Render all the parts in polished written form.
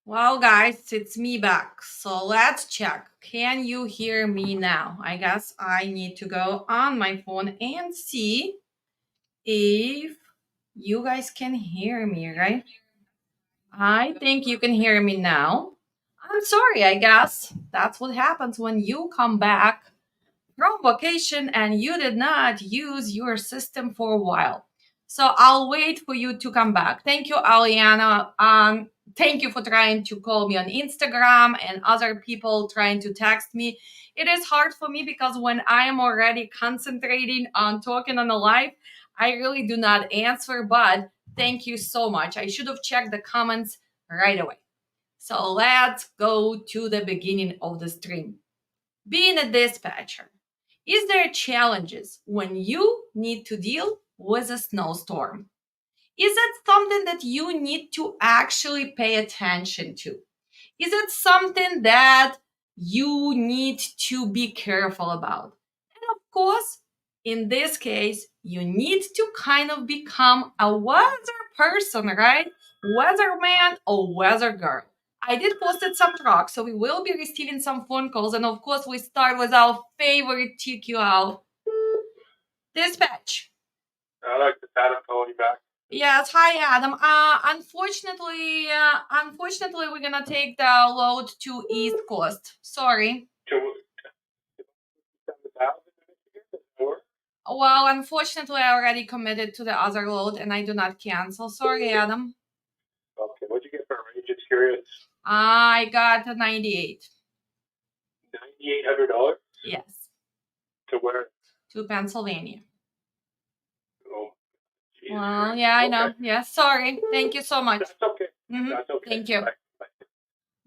Well, guys, it's me back. So let's check. Can you hear me now? I guess I need to go on my phone and see if you guys can hear me, right? I think you can hear me now. I'm sorry, I guess. That's what happens when you come back from vacation and you did not use your system for a while. So I'll wait for you to come back. Thank you, Aliana. Thank you for trying to call me on Instagram and other people trying to text me. It is hard for me because when I am already concentrating on talking on the live, I really do not answer, but thank you so much. I should have checked the comments right away. So let's go to the beginning of the stream. Being a dispatcher, is there challenges when you need to deal with a snowstorm? Is it something that you need to actually pay attention to? Is it something that you need to be careful about? And of course, in this case, you need to kind of become a weather person, right? Weatherman or weather girl. I did posted some trucks, so we will be receiving some phone calls. And of course, we start with our favorite TQL dispatch. I like the Adam calling you back. Yes, hi Adam. Unfortunately, we're gonna take the load to East Coast. Sorry. Well, unfortunately, I already committed to the other load, and I do not cancel. Sorry, Adam. Okay, what'd you get for a range? Just curious. I got a 98. $9,800. Yes. To where? To Pennsylvania. Oh. Geez. Well, yeah, I know. Yeah, sorry. Thank you so much. That's okay. Mm-hmm. That's okay. Thank you. Bye.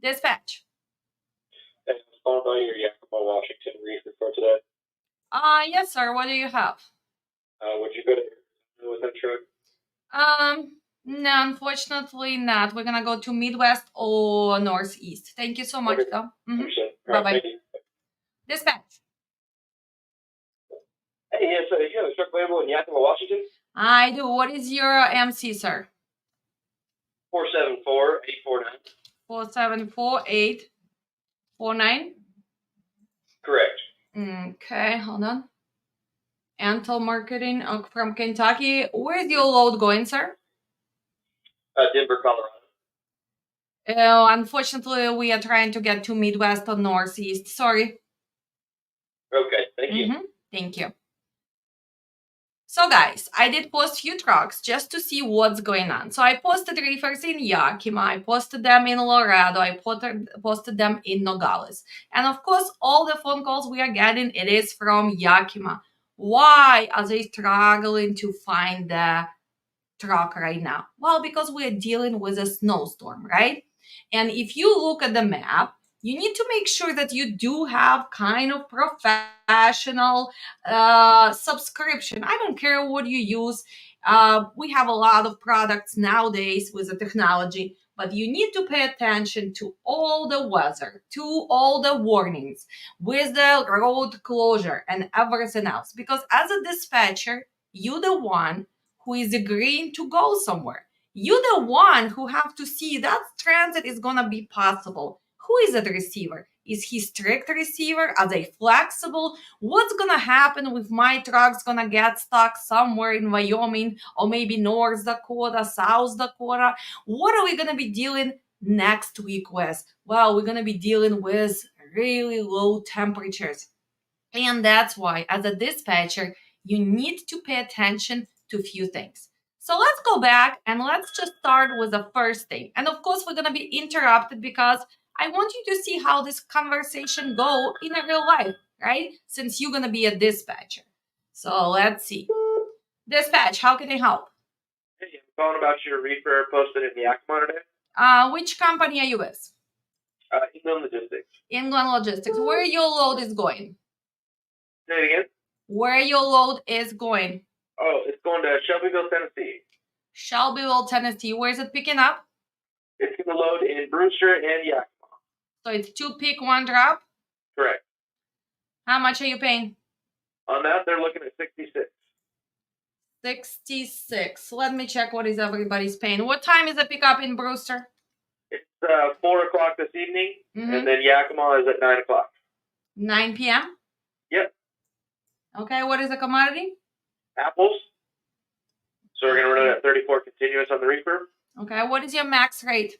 Dispatch. Hey, I was calling about your Yakima, Washington reefer for today. Yes, sir. What do you have? Would you go to with that truck? No, unfortunately not. We're gonna go to Midwest or Northeast. Thank you so much, Okay. though. Mm-hmm. Right, Bye-bye. Dispatch. Hey, yes, you have a truck available in Yakima, Washington? I do. What is your MC, sir? 474-849. 474-849. Correct. Okay, hold on. Antel Marketing from Kentucky. Where's your load going, sir? Denver, Colorado. Unfortunately, we are trying to get to Midwest or Northeast. Sorry. Okay, thank you. Thank you. So guys, I did post few trucks just to see what's going on. So I posted reefers in Yakima, I posted them in Laredo, I posted them in Nogales. And of course, all the phone calls we are getting, it is from Yakima. Why are they struggling to find the truck right now? Well, because we're dealing with a snowstorm, right? And if you look at the map, you need to make sure that you do have kind of professional subscription. I don't care what you use. We have a lot of products nowadays with the technology, but you need to pay attention to all the weather, to all the warnings, with the road closure and everything else. Because as a dispatcher, you're the one who is agreeing to go somewhere. You're the one who have to see that transit is gonna be possible. Who is that receiver? Is he strict receiver? Are they flexible? What's gonna happen if my truck's gonna get stuck somewhere in Wyoming or maybe North Dakota, South Dakota? What are we gonna be dealing next week with? Well, we're gonna be dealing with really low temperatures. And that's why, as a dispatcher, you need to pay attention to a few things. So let's go back and let's just start with the first thing. And of course, we're going to be interrupted because I want you to see how this conversation go in a real life, right? Since you're going to be a dispatcher. So let's see. Dispatch, how can I help? Hey, I'm calling about your reefer posted in Yakima today. Which company are you with? England Logistics. England Logistics. Where your load is going? Say it again. Where your load is going? Oh, it's going to Shelbyville, Tennessee. Shelbyville, Tennessee. Where is it picking up? It's going to load in Brewster and Yakima. So it's 2 pick, 1 drop? Correct. How much are you paying? On that, they're looking at 66. 66. Let me check what is everybody's paying. What time is the pickup in Brewster? It's 4 o'clock this evening, and then Yakima is at 9 o'clock. 9 p.m.? Yep. Okay, what is the commodity? Apples. So we're going to run it at 34 continuous on the reefer. Okay, what is your max rate?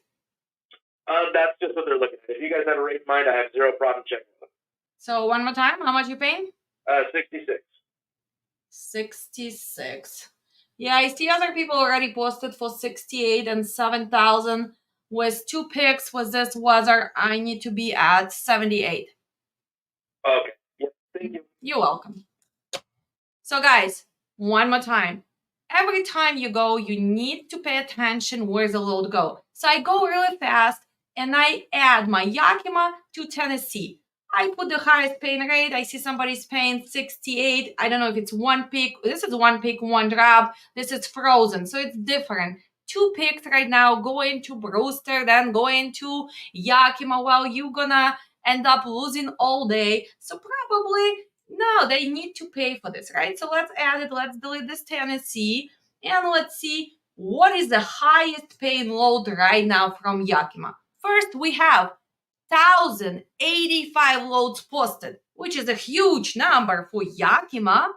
That's just what they're looking at. If you guys have a rate in mind, I have zero problem checking them. So one more time, how much you paying? 66. 66. Yeah, I see other people already posted for 68 and 7,000. With 2 picks with this weather, I need to be at 78. Okay. Yep. Thank you. You're welcome. So guys, one more time. Every time you go, you need to pay attention where the load go. So I go really fast and I add my Yakima to Tennessee. I put the highest paying rate. I see somebody's paying 68. I don't know if it's 1 pick. This is 1 pick, 1 drop. This is frozen, so it's different. 2 picks right now, going to Brewster, then going to Yakima. Well, you're gonna end up losing all day. So probably, no, they need to pay for this, right? So let's add it. Let's delete this Tennessee. And let's see what is the highest paying load right now from Yakima. First, we have 1,085 loads posted, which is a huge number for Yakima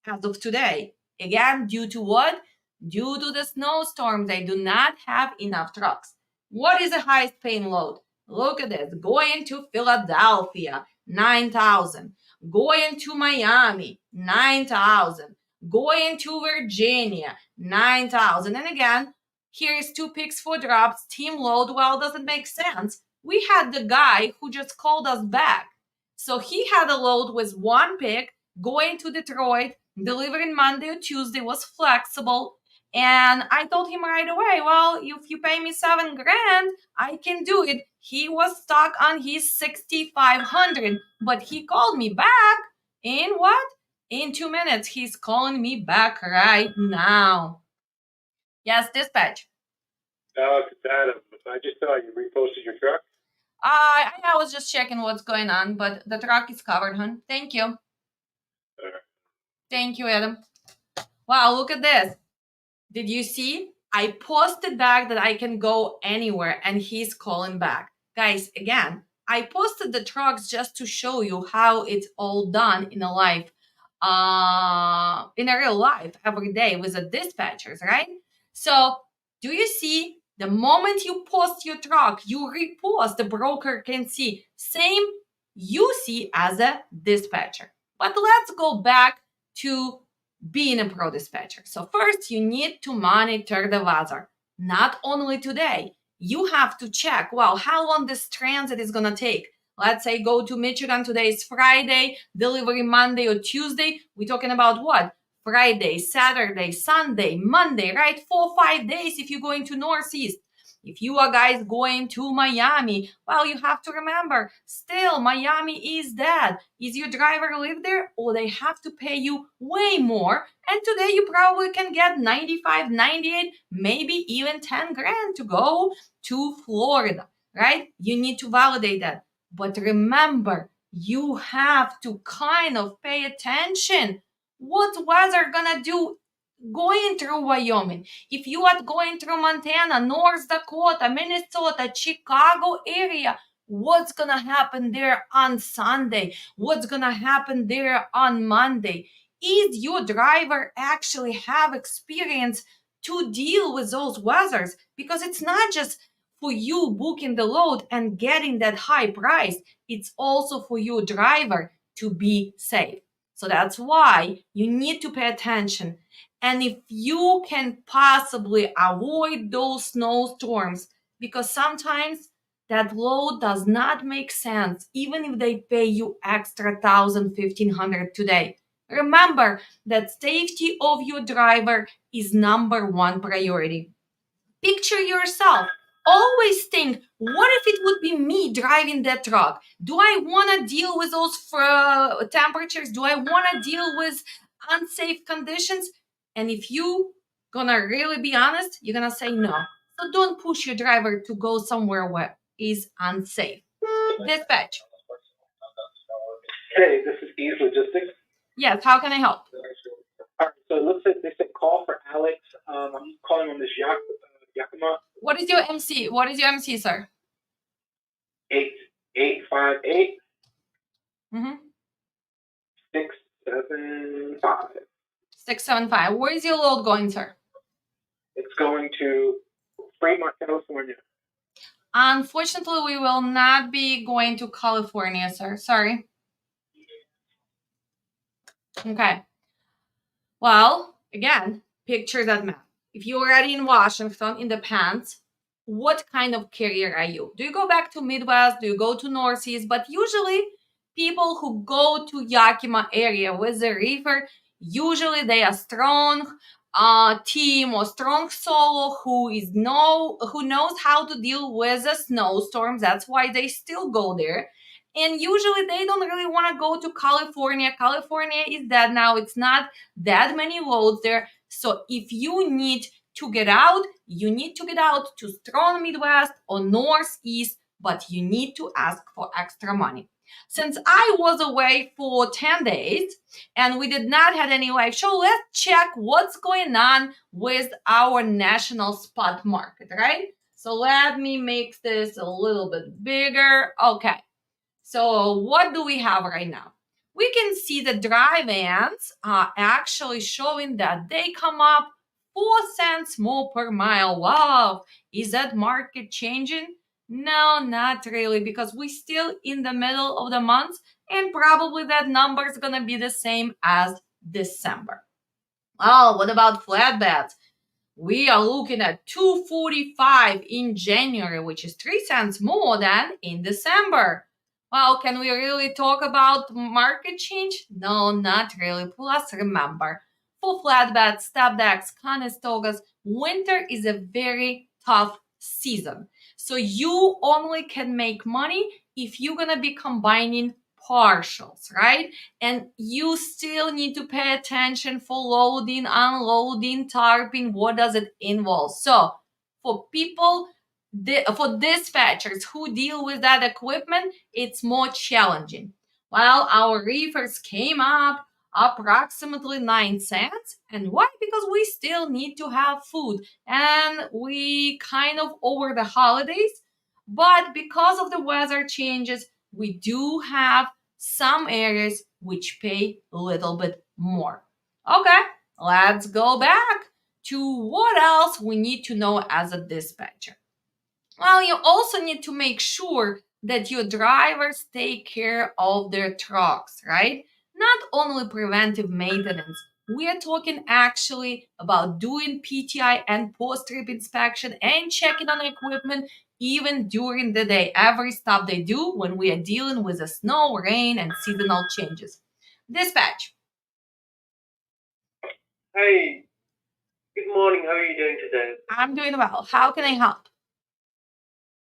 as of today. Again, due to what? Due to the snowstorm, they do not have enough trucks. What is the highest paying load? Look at this. Going to Philadelphia, 9,000. Going to Miami, 9,000. Going to Virginia, 9,000. And again, here's 2 picks for drops. Team load, well, doesn't make sense. We had the guy who just called us back. So he had a load with 1 pick going to Detroit, delivering Monday or Tuesday, was flexible. And I told him right away, well, if you pay me $7,000, I can do it. He was stuck on his 6,500, but he called me back in what? In 2 minutes. He's calling me back right now. Yes, dispatch. Adam, I just saw you reposted your truck. I was just checking what's going on, but the truck is covered, hon. Thank you. Thank you, Adam. Wow, look at this. Did you see? I posted back that I can go anywhere, and he's calling back. Guys, again, I posted the trucks just to show you how it's all done in a life, in a real life, every day with the dispatchers, right? So, do you see? The moment you post your truck, you repost, the broker can see. Same you see as a dispatcher. But let's go back to being a pro dispatcher. So first, you need to monitor the weather. Not only today. You have to check, well, how long this transit is going to take. Let's say go to Michigan. Today is Friday, delivery Monday or Tuesday. We're talking about what? Friday, Saturday, Sunday, Monday, right? 4 or 5 days if you're going to Northeast. If you are guys going to Miami, well, you have to remember, still, Miami is dead. Is your driver live there, or they have to pay you way more? And today you probably can get 95, 98, maybe even 10 grand to go to Florida, right? You need to validate that. But remember, you have to kind of pay attention. What's weather gonna do going through Wyoming? If you are going through Montana, North Dakota, Minnesota, Chicago area, what's gonna happen there on Sunday? What's gonna happen there on Monday? Is your driver actually have experience to deal with those weathers? Because it's not just for you booking the load and getting that high price, it's also for your driver to be safe. So that's why you need to pay attention. And if you can possibly avoid those snowstorms, because sometimes that load does not make sense, even if they pay you extra 1,000, 1,500 today. Remember that safety of your driver is number one priority. Picture yourself. Always think, what if it would be me driving that truck? Do I want to deal with those temperatures? Do I want to deal with unsafe conditions? And if you gonna really be honest, you're gonna say no. So don't push your driver to go somewhere where is unsafe. Dispatch. Hey, this is Ease Logistics. Yes, how can I help? All right, so it looks like they said call for Alex. I'm calling on this Yakima. What is your MC? What is your MC, sir? 8858. Mm-hmm. 675. 675. Where is your load going, sir? It's going to Fremont, California. Unfortunately, we will not be going to California, sir. Sorry. Okay. Well, again, picture that map. If you're already in Washington, in the pants, what kind of carrier are you? Do you go back to Midwest? Do you go to Northeast? But usually, people who go to Yakima area with the reefer, usually they are strong team or strong solo who knows how to deal with a snowstorm. That's why they still go there. And usually they don't really want to go to California. California is dead now. It's not that many loads there. So if you need to get out, you need to get out to strong Midwest or Northeast, but you need to ask for extra money. Since I was away for 10 days and we did not have any live show, let's check what's going on with our national spot market, right? So let me make this a little bit bigger. Okay. So what do we have right now? We can see the dry vans are actually showing that they come up 4 cents more per mile. Wow, is that market changing? No, not really, because we're still in the middle of the month and probably that number is going to be the same as December. Oh, what about flatbeds? We are looking at 245 in January, which is 3 cents more than in December. Well, can we really talk about market change? No, not really. Plus, remember, for flatbeds, step decks, Conestogas, winter is a very tough season. So you only can make money if you're gonna be combining partials, right? And you still need to pay attention for loading, unloading, tarping. What does it involve? So for people, for dispatchers who deal with that equipment, it's more challenging. While our reefers came up approximately 9 cents. And why? Because we still need to have food. And we kind of over the holidays. But because of the weather changes, we do have some areas which pay a little bit more. Okay, let's go back to what else we need to know as a dispatcher. Well, you also need to make sure that your drivers take care of their trucks, right? Not only preventive maintenance. We are talking actually about doing PTI and post-trip inspection and checking on equipment even during the day. Every stop they do when we are dealing with the snow, rain, and seasonal changes. Dispatch. Hey, good morning. How are you doing today? I'm doing well. How can I help?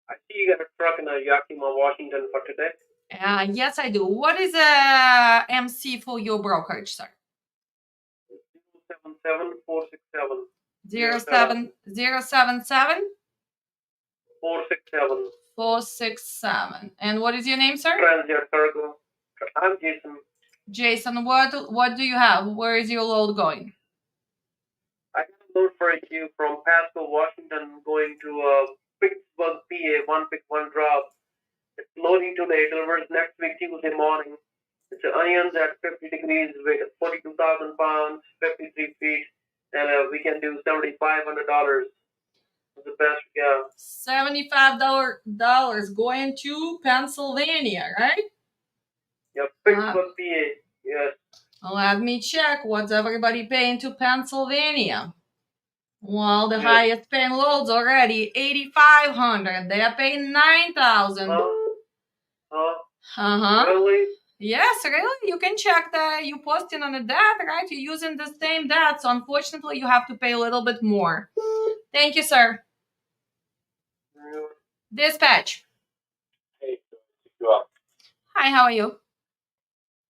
I see you got a truck in Yakima, Washington for today. Yes, I do. What is a MC for your brokerage, sir? 077-467. 07077 467. 467. And what is your name, sir? Transient Cargo. I'm Jason. Jason, what do you have? Where is your load going? I got a load for you from Pasco, Washington, going to Pittsburgh, PA, one pick, one drop. It's loading today, delivers next week, Tuesday morning. It's onions at 50 degrees, weight of 42,000 pounds, 53 feet, and we can do $7,500. The best we got. $75 going to Pennsylvania, right? Yep, Pittsburgh, PA. Yes. Let me check. What's everybody paying to Pennsylvania? Well, the highest paying loads already, 8,500. They are paying 9,000. Really? Yes, really. You can check that. You posting on the DAT, right? You're using the same DAT, so unfortunately you have to pay a little bit more. Thank you, sir. Dispatch. Hey, you up? Hi, how are you?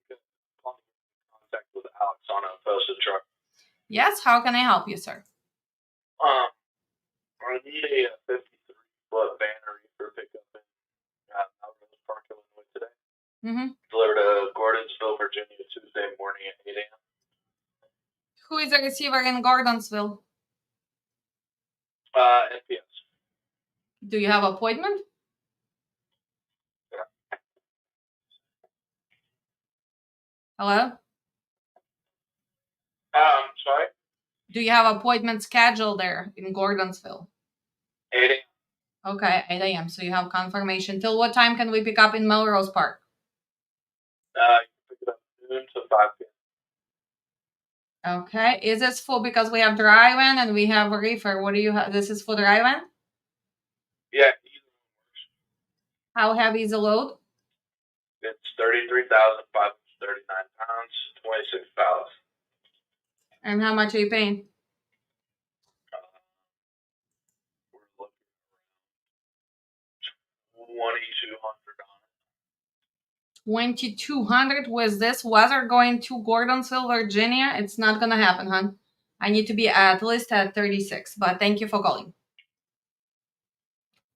Contact with Alex on a posted truck. Yes, how can I help you, sir? I need a 53-foot van for pickup in Melrose Park, Illinois today. Delivered to Gordonsville, Virginia, Tuesday morning at 8 a.m. Who is the receiver in Gordonsville? NPI. Do you have appointment? Hello? Sorry? Do you have appointment scheduled there in Gordonsville? 8 a.m. Okay, 8 a.m. So you have confirmation. Till what time can we pick up in Melrose Park? You can pick it up noon to 5 p.m. Okay. Is this full because we have drive-in and we have a reefer? What do you have? This is for drive-in? Yeah, How heavy is the load? it's 33,539 pounds, 26 pallets. And how much are you paying? We're looking around 2,200 on it. 2,200 with this weather going to Gordonsville, Virginia? It's not gonna happen, hon. I need to be at least at 36, but thank you for calling.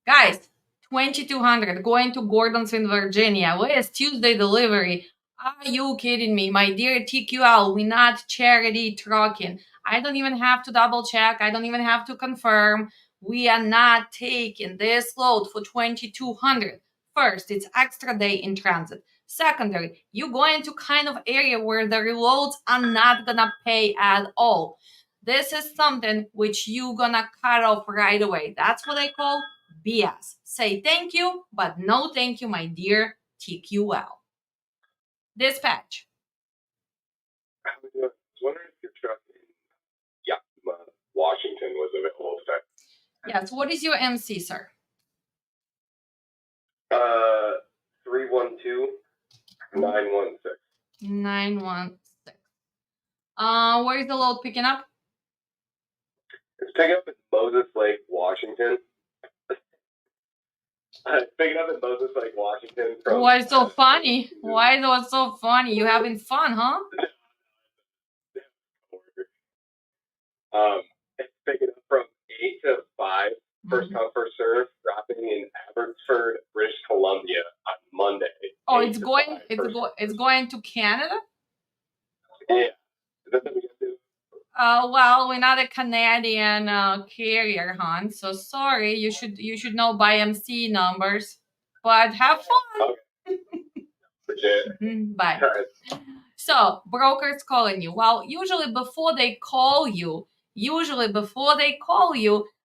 Guys, 2,200 going to Gordonsville, Virginia. With Tuesday delivery. Are you kidding me? My dear TQL, we not charity trucking. I don't even have to double check. I don't even have to confirm. We are not taking this load for 2,200. First, it's extra day in transit. Secondary, you go into kind of area where the reloads are not gonna pay at all. This is something which you gonna cut off right away. That's what I call BS. Say thank you, but no thank you, my dear TQL. Dispatch. How we doing? I was wondering if your truck in Yakima, Washington was available today. Yes, what is your MC, sir? 312-916. 916. Where is the load picking up? It's picking up in Moses Lake, Washington. Picking up in Moses Lake, Washington. Why is so funny? Why is it so funny? You having fun, huh? It's picking up from 8 to 5, first come, first serve, dropping in Abbotsford, British Columbia on Monday. Oh, it's going to Canada? Yeah. Is that what we get to? Well, we're not a Canadian carrier, hon. So sorry. You should know by MC numbers. But have fun. Okay. Legit. Bye. All right. So brokers calling you. Well, usually before they call you,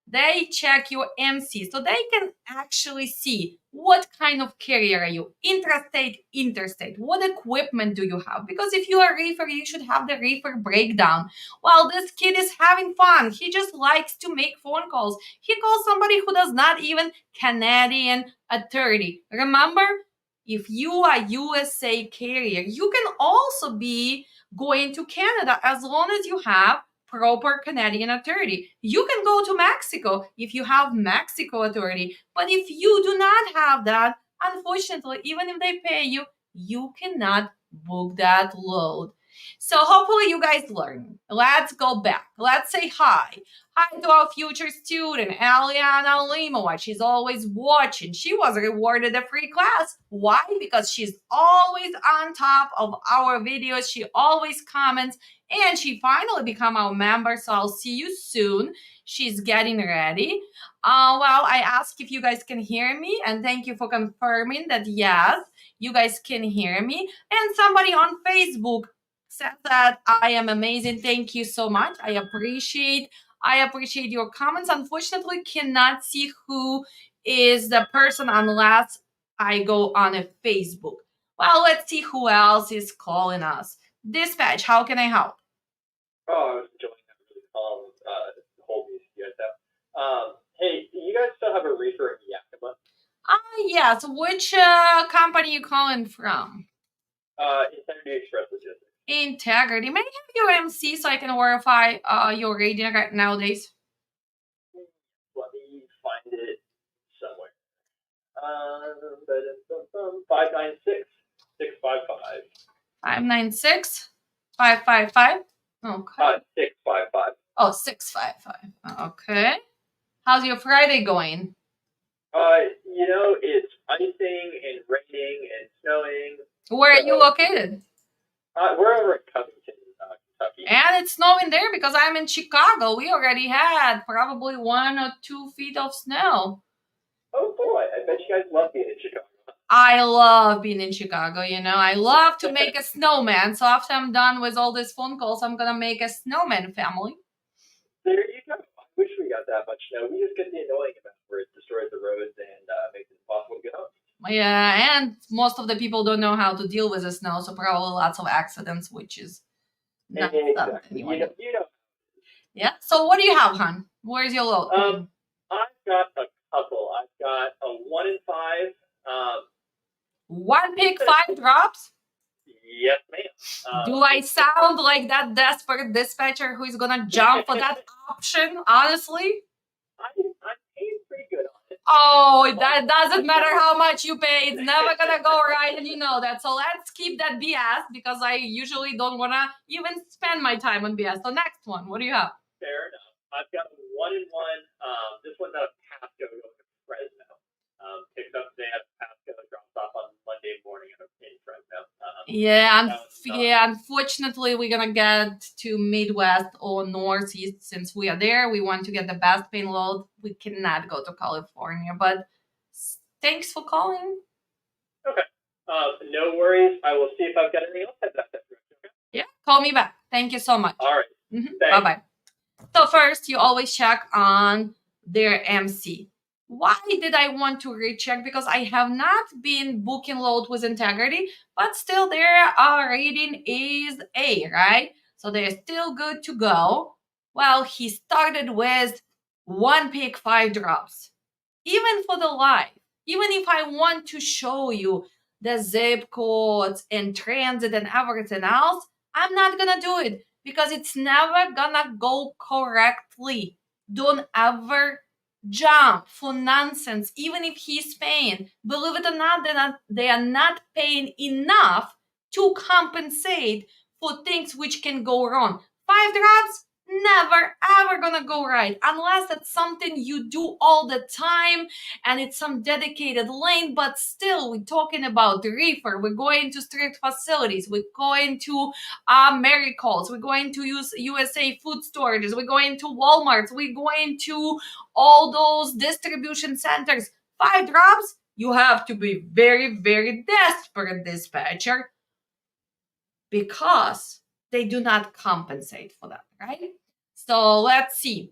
they check your MC so they can actually see what kind of carrier are you, intrastate, interstate, what equipment do you have? Because if you are a reefer, you should have the reefer breakdown. Well, this kid is having fun. He just likes to make phone calls. He calls somebody who does not even Canadian authority. Remember, if you are USA carrier, you can also be going to Canada as long as you have proper Canadian authority. You can go to Mexico if you have Mexico authority. But if you do not have that, unfortunately, even if they pay you, you cannot book that load. So hopefully you guys learn. Let's go back. Let's say hi. Hi to our future student, Eliana Limowat. She's always watching. She was rewarded a free class. Why? Because she's always on top of our videos. She always comments and she finally become our member. So I'll see you soon. She's getting ready. Well, I asked if you guys can hear me, and thank you for confirming that yes, you guys can hear me. And somebody on Facebook said that I am amazing. Thank you so much. I appreciate your comments. Unfortunately, cannot see who is the person unless I go on a Facebook. Well, let's see who else is calling us. Dispatch, how can I help? Oh, I was enjoying that really calm whole piece you guys have. Hey, do you guys still have a reefer in Yakima? Yes. Which company you calling from? Integrity Express Logistics. Integrity. May I have your MC so I can verify your rating right nowadays? Let me find it somewhere. 596 655. 596 555. Okay. 655. Oh, 655. Okay. How's your Friday going? It's icing and raining and snowing. Where are you located? We're over at Covington, Kentucky. And it's snowing there because I'm in Chicago. We already had probably 1 or 2 feet of snow. Oh boy, I bet you guys love being in Chicago. I love being in Chicago, you know. I love to make a snowman. So after I'm done with all these phone calls, I'm gonna make a snowman family. There you go. I wish we got that much snow. We just get the annoying amount where it destroys the roads and makes it impossible to get home. Yeah, and most of the people don't know how to deal with the snow, so probably lots of accidents, which is not Exactly. something You know. Yeah. So what do you have, hon? Where's your load? I've got a couple. I've got a 1 in 5. One pick, 5 drops? Yes, ma'am. Do I sound like that desperate dispatcher who is gonna jump for that option? Honestly. I'm paying pretty good on it. Oh, that doesn't matter how much you pay. It's never gonna go right, and you know that. So let's keep that BS because I usually don't wanna even spend my time on BS. So next one, what do you have? Fair enough. I've got a 1 in 1. This one's out of Pasco going to Fresno. Picks up today at Pasco, drops off on Monday morning in Fresno. Yeah, unfortunately, we're gonna get to Midwest or Northeast since we are there. We want to get the best paint load. We cannot go to California, but thanks for calling. Okay. No worries. I will see if I've got anything else. Okay? Yeah, call me back. Thank you so much. All right. Bye bye. So first, you always check on their MC. Why did I want to recheck? Because I have not been booking load with integrity, but still their rating is A, right? So they're still good to go. Well, he started with 1 pick, 5 drops. Even for the live, even if I want to show you the zip codes and transit and everything else, I'm not gonna do it because it's never gonna go correctly. Don't ever jump for nonsense, even if he's paying. Believe it or not, they are not paying enough to compensate for things which can go wrong. 5 drops, never ever gonna go right unless it's something you do all the time and it's some dedicated lane. But still, we're talking about the reefer. We're going to street facilities, we're going to Maricalls, we're going to use USA food storages, we're going to Walmarts, we're going to all those distribution centers. 5 drops, you have to be very, very desperate dispatcher because they do not compensate for that, right? So let's see.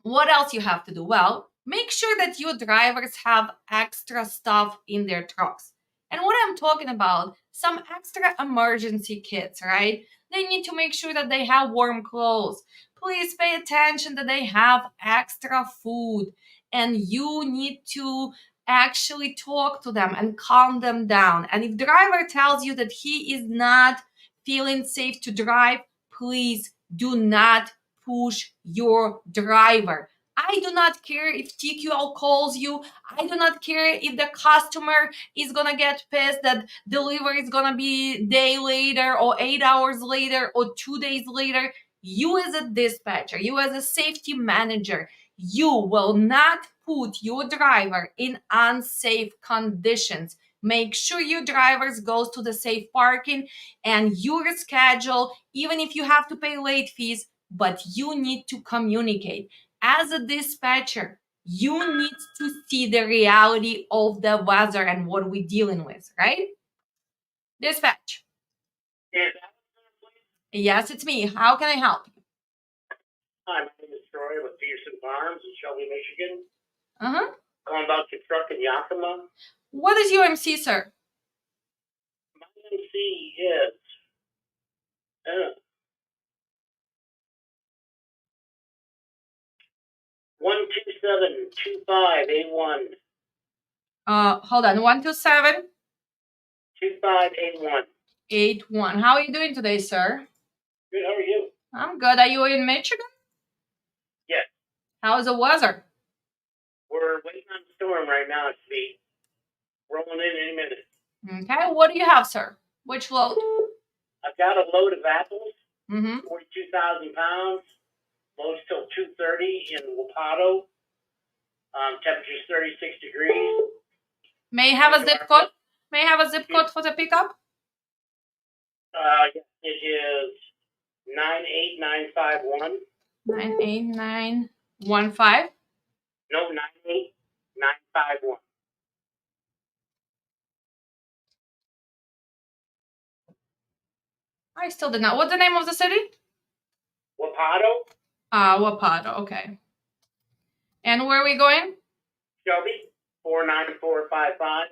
What else you have to do? Well, make sure that your drivers have extra stuff in their trucks. And what I'm talking about, some extra emergency kits, right? They need to make sure that they have warm clothes. Please pay attention that they have extra food. And you need to actually talk to them and calm them down. And if driver tells you that he is not feeling safe to drive, please do not push your driver. I do not care if TQL calls you. I do not care if the customer is gonna get pissed that delivery is gonna be a day later or 8 hours later or 2 days later. You as a dispatcher, you as a safety manager, you will not put your driver in unsafe conditions. Make sure your drivers goes to the safe parking and your schedule, even if you have to pay late fees, but you need to communicate. As a dispatcher, you need to see the reality of the weather and what we're dealing with, right? Dispatch. Yes, it's me. How can I help you? Hi, my name is Troy with Peterson Farms in Shelby, Michigan. Uh-huh. Calling about your truck in Yakima. What is your MC, sir? My MC is 1272581. Hold on. 127 2581. 81. How are you doing today, sir? Good. How are you? I'm good. Are you in Michigan? Yes. How's the weather? We're waiting on the storm right now to be rolling in any minute. Okay. What do you have, sir? Which load? I've got a load of apples. 42,000 pounds. Load's till 2:30 in Wapato. Temperature's 36 degrees. May I have a zip code? May I have a zip code for the pickup? Yes, it is 98951. 98915. No, 98951. I still did not. What's the name of the city? Wapato, Wapato. Okay. And where are we going? Shelby, 49455.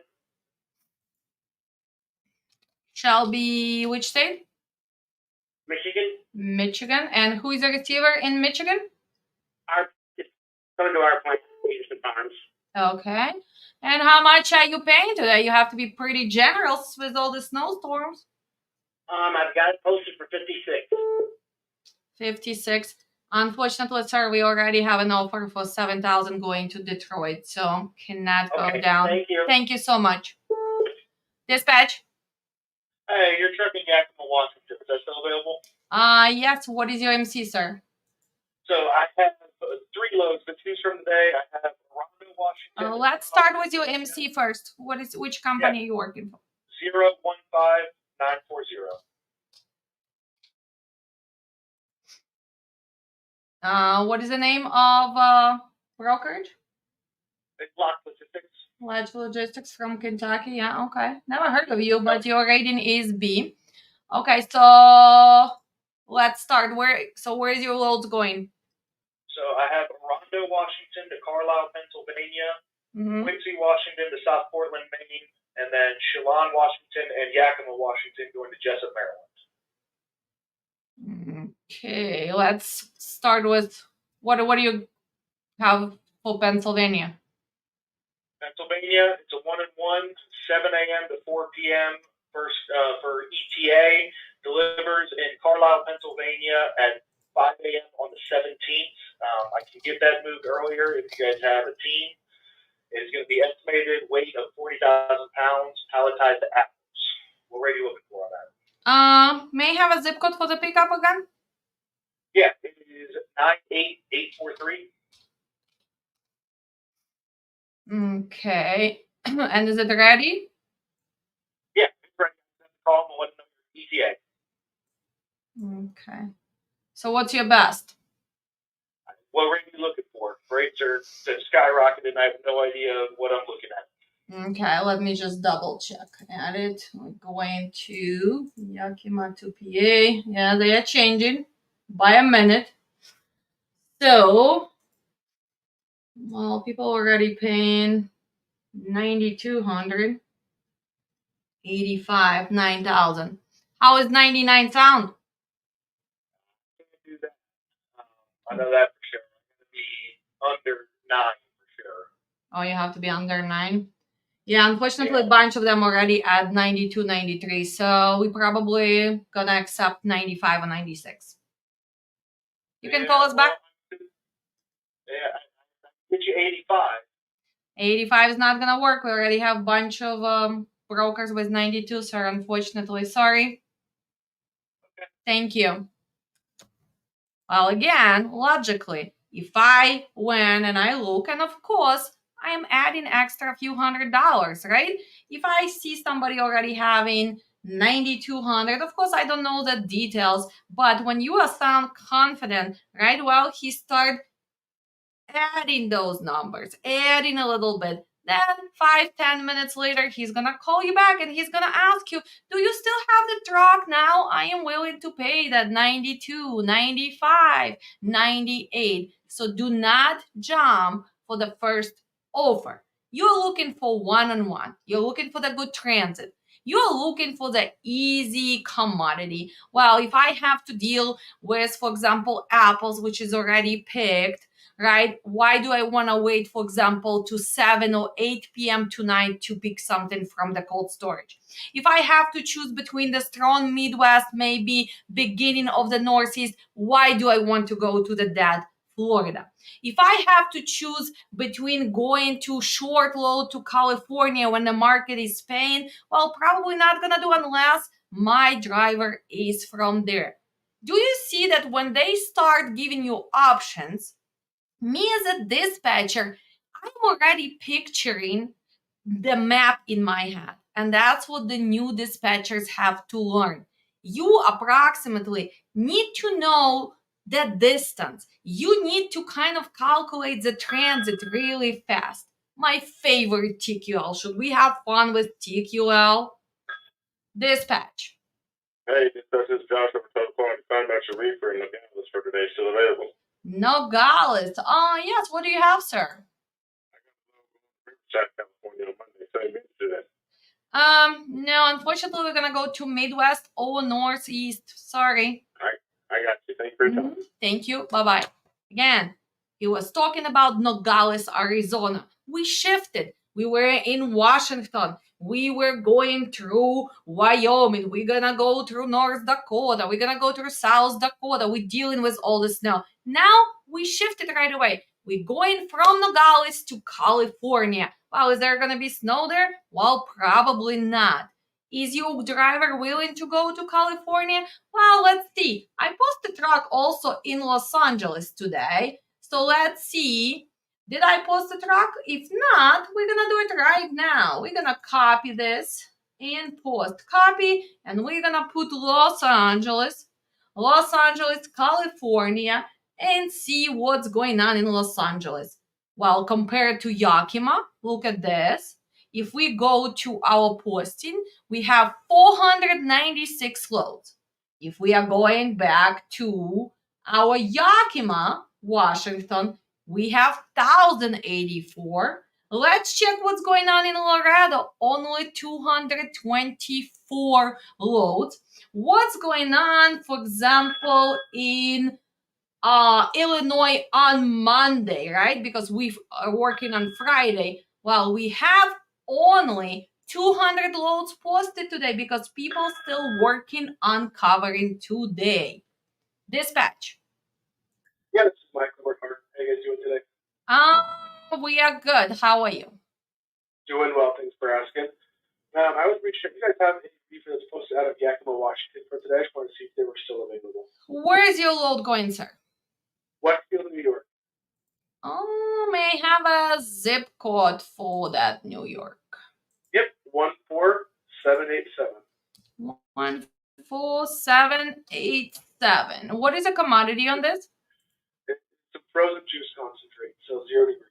Shelby, which state? Michigan. Michigan. And who is the receiver in Michigan? It's coming to our plant, Peterson Farms. Okay. And how much are you paying today? You have to be pretty generous with all the snowstorms. I've got it posted for 56. 56. Unfortunately, sir, we already have an offer for 7,000 going to Detroit, so cannot go down. Thank you. Thank you so much. Dispatch. Hey, your truck in Yakima, Washington, is that still available? Yes. What is your MC, sir? So I have 3 loads to choose from today. I have Rondo, Washington. Let's start with your MC first. Which company are you working for? 015940. What is the name of brokerage? It's Lock Logistics. Ledge Logistics from Kentucky. Yeah, okay. Never heard of you, but your rating is B. Okay, so let's start. Where is your loads going? So I have Rondo, Washington to Carlisle, Pennsylvania, Mm-hmm. Quincy, Washington to South Portland, Maine, and then Chelan, Washington, and Yakima, Washington going to Jessup, Maryland. Okay, let's start with what do you have for Pennsylvania? Pennsylvania, it's a 1-and-1, 7 a.m. to 4 p.m. First for ETA. Delivers in Carlisle, Pennsylvania at 5 a.m. on the 17th. I can get that moved earlier if you guys have a team. It's going to be estimated weight of 40,000 pounds, palletized to apples. What are you looking for on that? May I have a zip code for the pickup again? Yeah, it is 98843. Okay. And is it ready? Yeah, it's ready. Call them and let them know your ETA. Okay. So what's your best? What rate are you looking for? Rates are skyrocketed, and I have no idea what I'm looking at. Okay, let me just double check. Add it. We're going to Yakima to PA. Yeah, they are changing by a minute. So, well, people already paying 9,200, 85, 9,000. How is 99 sound? I can't do that. I know that for sure. I'm going to be under 9 for sure. Oh, you have to be under 9? Yeah, unfortunately, a bunch of them already at 92, 93. So we probably gonna accept 95 or 96. You can call us back. Yeah, I get you 85. 85 is not gonna work. We already have a bunch of brokers with 92, sir. Unfortunately, sorry. Okay. Thank you. Well, again, logically, if I win and I look, and of course, I am adding extra few $100, right? If I see somebody already having 9,200, of course, I don't know the details, but when you sound confident, right? Well, he start adding those numbers, adding a little bit. Then 5-10 minutes later, he's gonna call you back and he's gonna ask you, do you still have the truck now? I am willing to pay that 92, 95, 98. So do not jump for the first offer. You're looking for one-on-one. You're looking for the good transit. You're looking for the easy commodity. Well, if I have to deal with, for example, apples, which is already picked, right? Why do I want to wait, for example, to 7 or 8 p.m. tonight to pick something from the cold storage? If I have to choose between the strong Midwest, maybe beginning of the Northeast, why do I want to go to the dead Florida? If I have to choose between going to short load to California when the market is paying, well, probably not going to do unless my driver is from there. Do you see that when they start giving you options, me as a dispatcher, I'm already picturing the map in my head. And that's what the new dispatchers have to learn. You approximately need to know the distance. You need to kind of calculate the transit really fast. My favorite TQL. Should we have fun with TQL? Dispatch. Hey, this is Josh over Total Quality. Found out your reefer and the Nogales for today still available. Nogales. Oh, yes. What do you have, sir? Riverside, California on Monday. Same minutes today. No, unfortunately, we're gonna go to Midwest or Northeast. Sorry. I got you. Thank you for your time. Thank you. Bye bye. Again, he was talking about Nogales, Arizona. We shifted. We were in Washington. We were going through Wyoming. We're gonna go through North Dakota. We're gonna go through South Dakota. We're dealing with all the snow. Now we shifted right away. We're going from Nogales to California. Wow, is there gonna be snow there? Well, probably not. Is your driver willing to go to California? Well, let's see. I posted truck also in Los Angeles today. So let's see. Did I post a truck? If not, we're gonna do it right now. We're gonna copy this and post copy, and we're gonna put Los Angeles, California, and see what's going on in Los Angeles. Well, compared to Yakima, look at this. If we go to our posting, we have 496 loads. If we are going back to our Yakima, Washington, we have 1,084. Let's check what's going on in Laredo. Only 224 loads. What's going on, for example, in Illinois on Monday, right? Because we are working on Friday. Well, we have only 200 loads posted today because people still working on covering today. Dispatch. Yeah, this is Michael Burkhardt. How you guys doing today? We are good. How are you? Doing well, thanks for asking. I was reaching out. You guys have any reefer that's posted out of Yakima, Washington for today? I just wanted to see if they were still available. Where is your load going, sir? Westfield, New York. Oh, may I have a zip code for that, New York? Yep, 14787. 14787. What is the commodity on this? It's a frozen juice concentrate, so 0 degrees.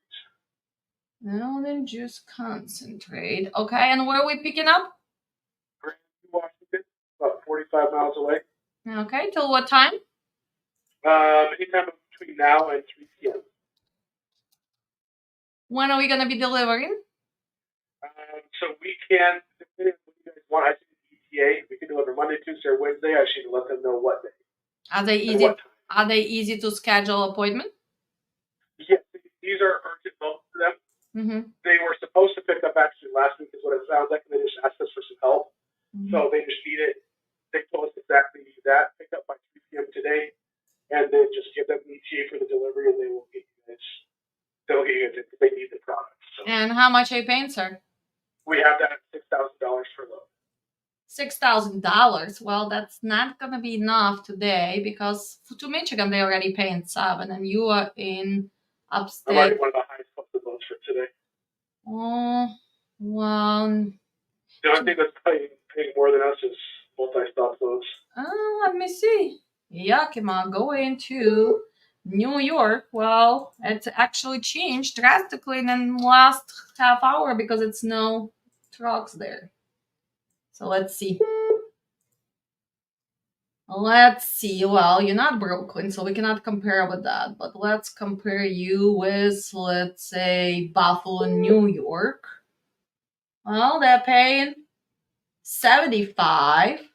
Frozen juice concentrate. Okay, and where are we picking up? Grandview, Washington, about 45 miles away. Okay, till what time? Anytime between now and 3 p.m. When are we going to be delivering? So we can, if you guys want, I see ETA. We can deliver Monday, Tuesday, or Wednesday. I should let them know what day. Are they easy? Are they easy to schedule appointment? Yes, these are urgent both for them. Mm-hmm. They were supposed to pick up actually last week, is what it sounds like, and they just asked us for some help. Mm-hmm. So they just need it. They told us exactly that. Pick up by 3 p.m. today, and then just give them ETA for the delivery, and they will get you guys. They'll get you guys if they need the product. So. And how much are you paying, sir? We have that at $6,000 per load. $6,000. Well, that's not gonna be enough today because to Michigan they already paying $7,000, and you are in upstate. I'm already one of the highest posted loads for today. Oh, well. The only thing that's paying more than us is multi-stop loads. Let me see. Yakima going to New York. Well, it's actually changed drastically in the last half hour because it's no trucks there. So let's see. Well, you're not Brooklyn, so we cannot compare with that. But let's compare you with, let's say, Buffalo, New York. Well, they're paying $75.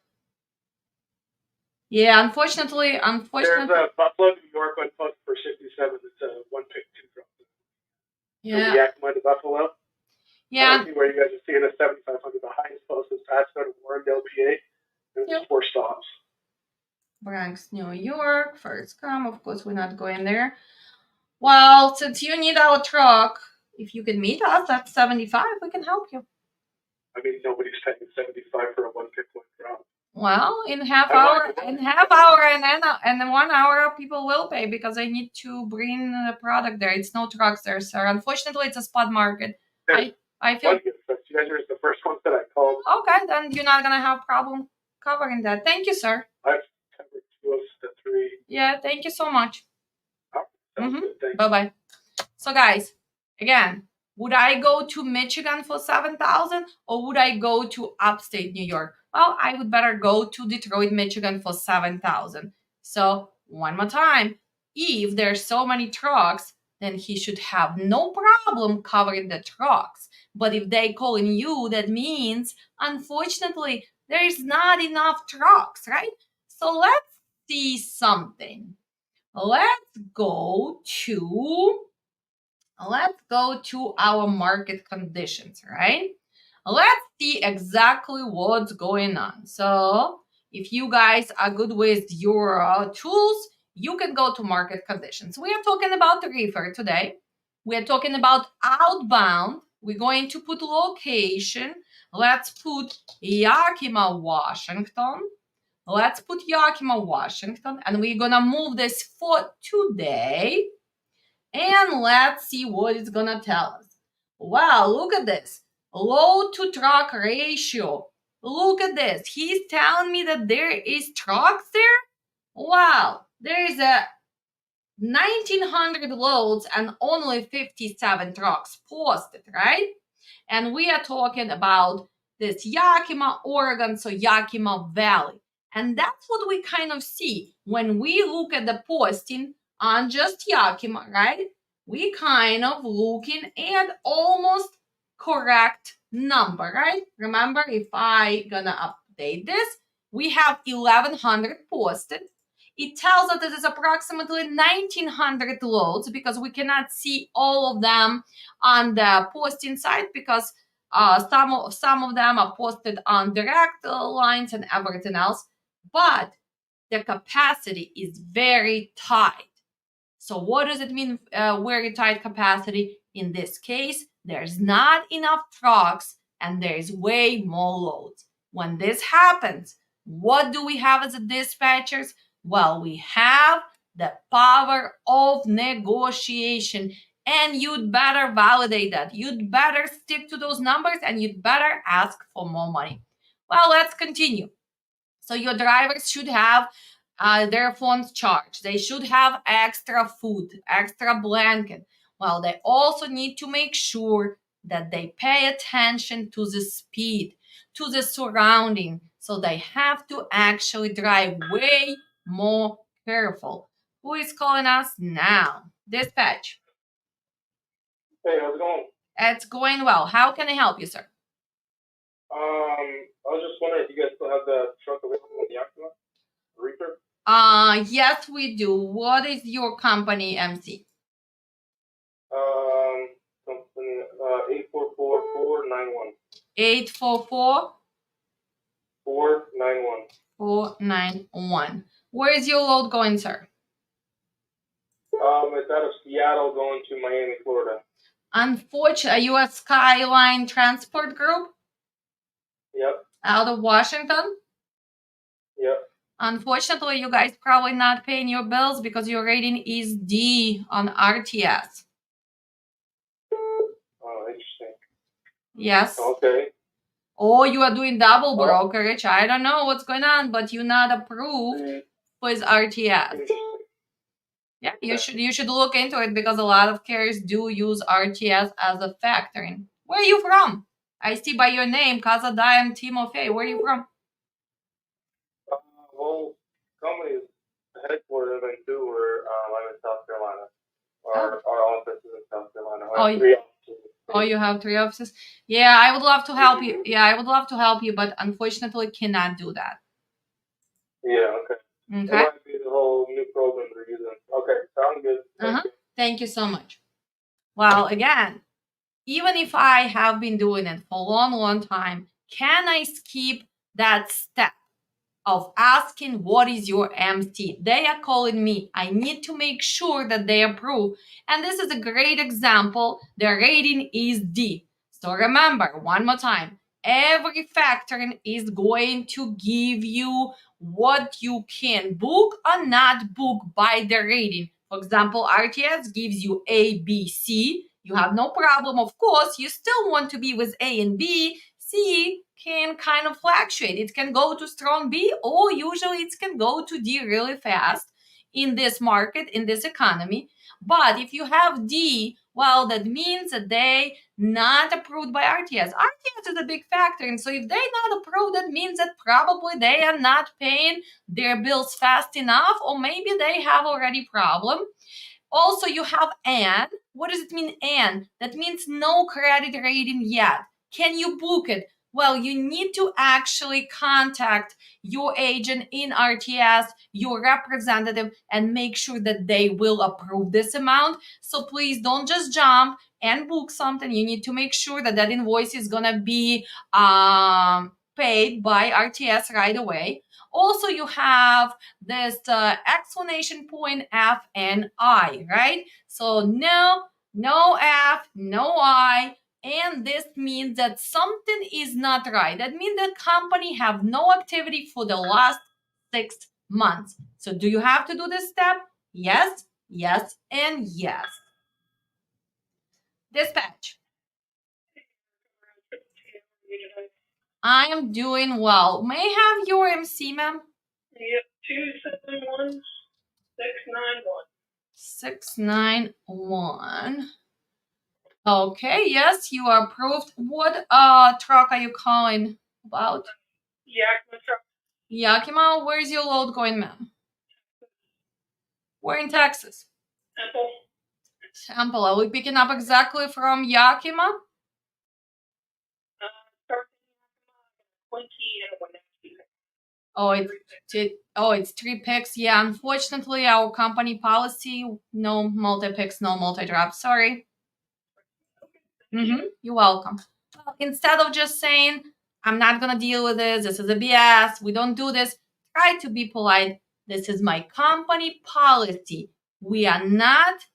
Yeah, unfortunately. There's a Buffalo, New York one posted for 67. It's a one pick, two drop. Yeah. So Yakima to Buffalo. Yeah. I don't see where you guys are seeing a 7,500. The highest post is Pasco to Warrendale, PA. And it's 4 stops. Bronx, New York. First come. Of course, we're not going there. Well, since you need our truck, if you can meet us at 75, we can help you. I mean, nobody's paying 75 for a one pick, one drop. Well, in half hour, and then 1 hour, people will pay because I need to bring the product there. It's no trucks there, sir. Unfortunately, it's a spot market. I feel. You guys are the first ones that I called. Okay, then you're not gonna have problem covering that. Thank you, sir. I've covered 2 of the 3. Yeah, thank you so much. Oh, Bye bye. So, guys, again, Would I go to Michigan for 7,000 or would I go to upstate New York? Well, I would better go to Detroit, Michigan for 7,000. So, one more time, if there's so many trucks, then he should have no problem covering the trucks. But if they calling you, that means, unfortunately, there is not enough trucks, right? So let's see something. Let's go to our market conditions, right? Let's see exactly what's going on. So if you guys are good with your tools, you can go to market conditions. We are talking about the reefer today. We are talking about outbound. We're going to put location. Let's put Yakima, Washington. Let's put Yakima, Washington. And we're going to move this for today. And let's see what it's gonna tell us. Wow, look at this. Load to truck ratio. Look at this. He's telling me that there is trucks there. Wow, there is a 1900 loads and only 57 trucks posted, right? And we are talking about this Yakima, Oregon, so Yakima Valley. And that's what we kind of see when we look at the posting on just Yakima, right? We kind of looking at almost correct number, right? Remember, if I gonna update this, we have 1100 posted. It tells us that it's approximately 1900 loads because we cannot see all of them on the posting site because some of them are posted on direct lines and everything else, but the capacity is very tight. So what does it mean, very tight capacity? In this case, there's not enough trucks and there's way more loads. When this happens, what do we have as a dispatchers? Well, we have the power of negotiation, and you'd better validate that. You'd better stick to those numbers and you'd better ask for more money. Well, let's continue. So your drivers should have their phones charged. They should have extra food, extra blanket. Well, they also need to make sure that they pay attention to the speed, to the surrounding. So they have to actually drive way more careful. Who is calling us now? Dispatch. Hey, how's it going? It's going well. How can I help you, sir? I was just wondering if you guys still have the truck available in Yakima, Reaper. Yes, we do. What is your company, MC? Something 844491. 844 491. 491. Where is your load going, sir? It's out of Seattle going to Miami, Florida. Unfortunately, are you a Skyline Transport Group? Yep. Out of Washington? Yep. Unfortunately, you guys probably not paying your bills because your rating is D on RTS. Oh, interesting. Yes. Okay. Or you are doing double brokerage. I don't know what's going on, but you're not approved for his RTS. Yeah, you should look into it because a lot of carriers do use RTS as a factoring. Where are you from? I see by your name, Kazadayam Timofey. Where are you from? Well, company's headquartered in Vancouver. I'm in South Carolina. Our office is in South Carolina. I have 3 offices. Oh, you have 3 offices? Yeah, I would love to help you. Yeah, I would love to help you, but unfortunately cannot do that. Yeah, okay. Okay. That might be the whole new program they're using. Okay, sounds good. Thank you. Thank you so much. Well, again, even if I have been doing it for a long, long time, can I skip that step of asking what is your MC? They are calling me. I need to make sure that they approve. And this is a great example. Their rating is D. So remember, one more time, every factoring is going to give you what you can book or not book by the rating. For example, RTS gives you A, B, C. You have no problem, of course. You still want to be with A and B. C can kind of fluctuate. It can go to strong B, or usually it can go to D really fast in this market, in this economy. But if you have D, well, that means that they not approved by RTS. RTS is a big factor, and so if they not approved, that means that probably they are not paying their bills fast enough, or maybe they have already problem. Also, you have and. What does it mean, and? That means no credit rating yet. Can you book it? Well, you need to actually contact your agent in RTS, your representative, and make sure that they will approve this amount. So please don't just jump and book something. You need to make sure that that invoice is gonna be paid by RTS right away. Also, you have this explanation point F and I, right? So no F, no I, and this means that something is not right. That means the company have no activity for the last 6 months. So do you have to do this step? Yes, yes, and yes. Dispatch. I am doing well. May I have your MC, ma'am? Yep, 271-691. 691. Okay, yes, you are approved. What truck are you calling about? Yakima truck. Yakima, where's your load going, ma'am? We're in Texas. Temple. Temple. Are we picking up exactly from Yakima? Oh, it's 3 picks. Yeah, unfortunately, our company policy, no multi-picks, no multi-drops. Sorry. You're welcome. Well, instead of just saying, I'm not going to deal with this is a BS, we don't do this, try to be polite. This is my company policy. We are not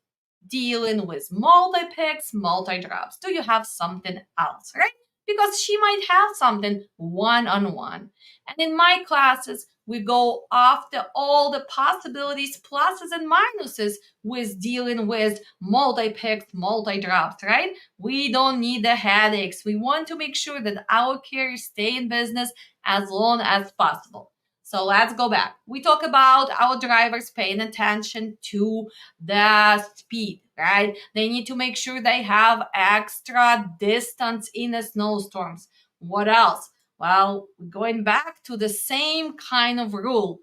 dealing with multi-picks, multi-drops. Do you have something else, right? Because she might have something one-on-one. And in my classes, we go after all the possibilities, pluses and minuses with dealing with multi-picks, multi-drops, right? We don't need the headaches. We want to make sure that our carriers stay in business as long as possible. So let's go back. We talk about our drivers paying attention to the speed, right? They need to make sure they have extra distance in the snowstorms. What else? Well, going back to the same kind of rule.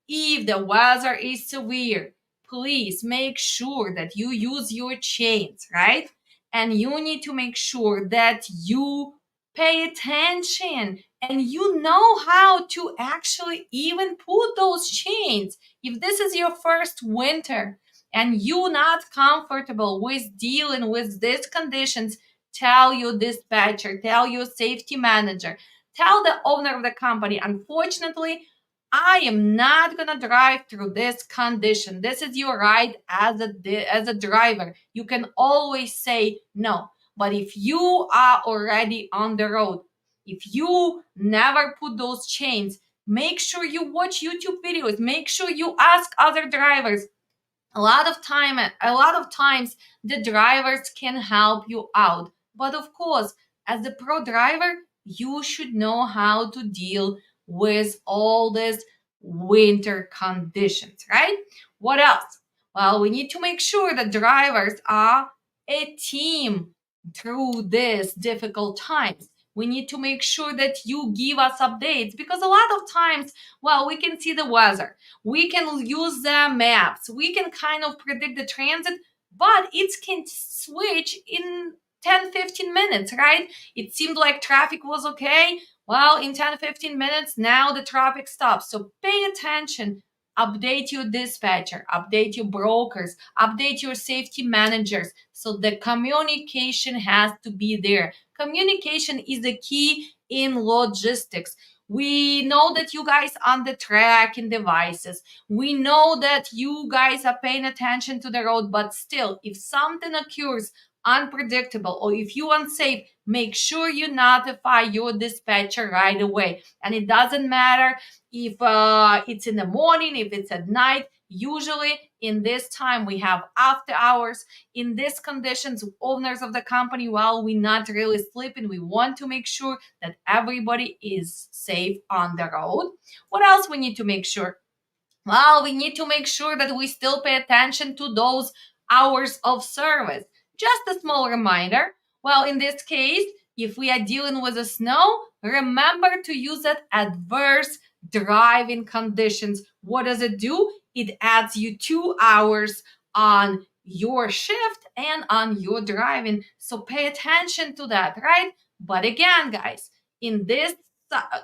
If the weather is severe, please make sure that you use your chains, right? And you need to make sure that you pay attention and you know how to actually even put those chains. If this is your first winter and you're not comfortable with dealing with these conditions, tell your dispatcher, tell your safety manager, tell the owner of the company. Unfortunately, I am not gonna drive through this condition. This is your right as a driver. You can always say no. But if you are already on the road, if you never put those chains, make sure you watch YouTube videos. Make sure you ask other drivers. A lot of times the drivers can help you out. But of course, as a pro driver, you should know how to deal with all these winter conditions, right? What else? Well, we need to make sure that drivers are a team through these difficult times. We need to make sure that you give us updates because a lot of times, well, we can see the weather, we can use the maps, we can kind of predict the transit, but it can switch in 10-15 minutes, right? It seemed like traffic was okay. Well, in 10-15 minutes, now the traffic stops. So pay attention. Update your dispatcher, update your brokers, update your safety managers. So the communication has to be there. Communication is the key in logistics. We know that you guys on the tracking devices. We know that you guys are paying attention to the road, but still, if something occurs unpredictable or if you unsafe, make sure you notify your dispatcher right away. And it doesn't matter if it's in the morning, if it's at night. Usually in this time we have after hours. In these conditions, owners of the company, while we're not really sleeping, we want to make sure that everybody is safe on the road. What else we need to make sure? Well, we need to make sure that we still pay attention to those hours of service. Just a small reminder. Well, in this case, if we are dealing with the snow, remember to use it adverse driving conditions. What does it do? It adds you 2 hours on your shift and on your driving. So pay attention to that, right? But again, guys, in this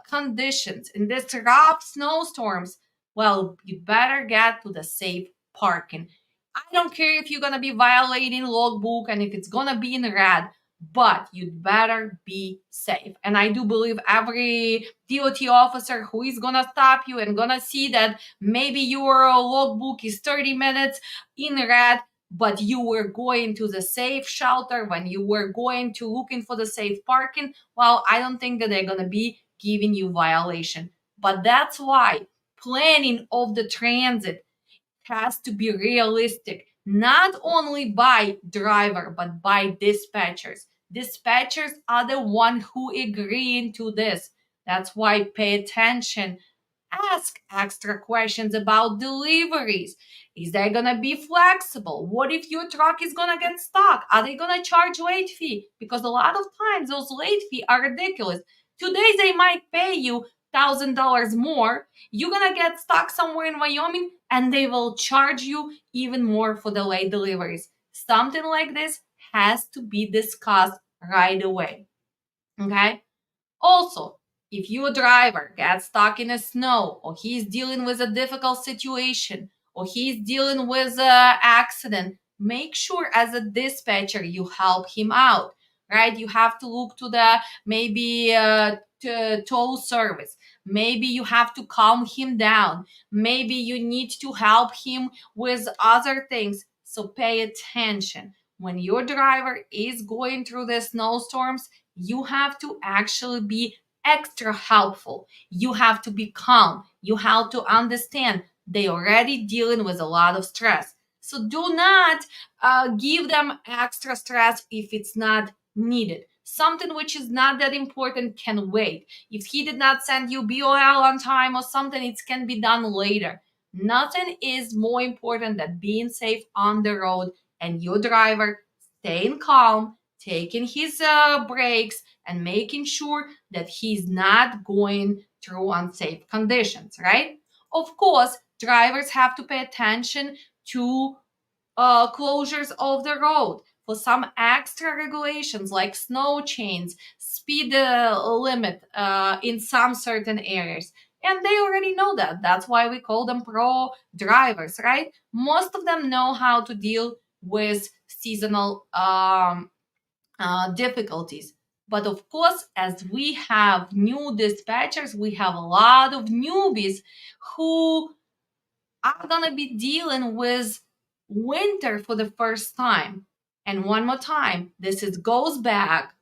conditions, in this rough snowstorms, well, you better get to the safe parking. I don't care if you're gonna be violating logbook and if it's gonna be in red, but you'd better be safe. And I do believe every DOT officer who is gonna stop you and gonna see that maybe your logbook is 30 minutes in red, but you were going to the safe shelter when you were going to looking for the safe parking, well, I don't think that they're gonna be giving you violation. But that's why planning of the transit has to be realistic, not only by driver but by dispatchers. Dispatchers are the one who agreeing to this. That's why pay attention. Ask extra questions about deliveries. Is they gonna be flexible? What if your truck is gonna get stuck? Are they gonna charge late fee? Because a lot of times those late fee are ridiculous. Today they might pay you $1,000 more. You're gonna get stuck somewhere in Wyoming and they will charge you even more for the late deliveries. Something like this has to be discussed right away. Okay? Also, if your driver gets stuck in the snow, or he's dealing with a difficult situation, or he's dealing with an accident, make sure as a dispatcher you help him out, right? You have to look to the maybe tow service. Maybe you have to calm him down. Maybe you need to help him with other things. So pay attention. When your driver is going through the snowstorms, you have to actually be extra helpful. You have to be calm. You have to understand they already dealing with a lot of stress. So do not give them extra stress if it's not needed. Something which is not that important can wait. If he did not send you BOL on time or something, it can be done later. Nothing is more important than being safe on the road and your driver staying calm, taking his breaks, and making sure that he's not going through unsafe conditions, right? Of course, drivers have to pay attention to closures of the road for some extra regulations like snow chains, speed limit in some certain areas. And they already know that. That's why we call them pro drivers, right? Most of them know how to deal with seasonal difficulties. But of course, as we have new dispatchers, we have a lot of newbies who are going to be dealing with winter for the first time. And one more time, this is goes back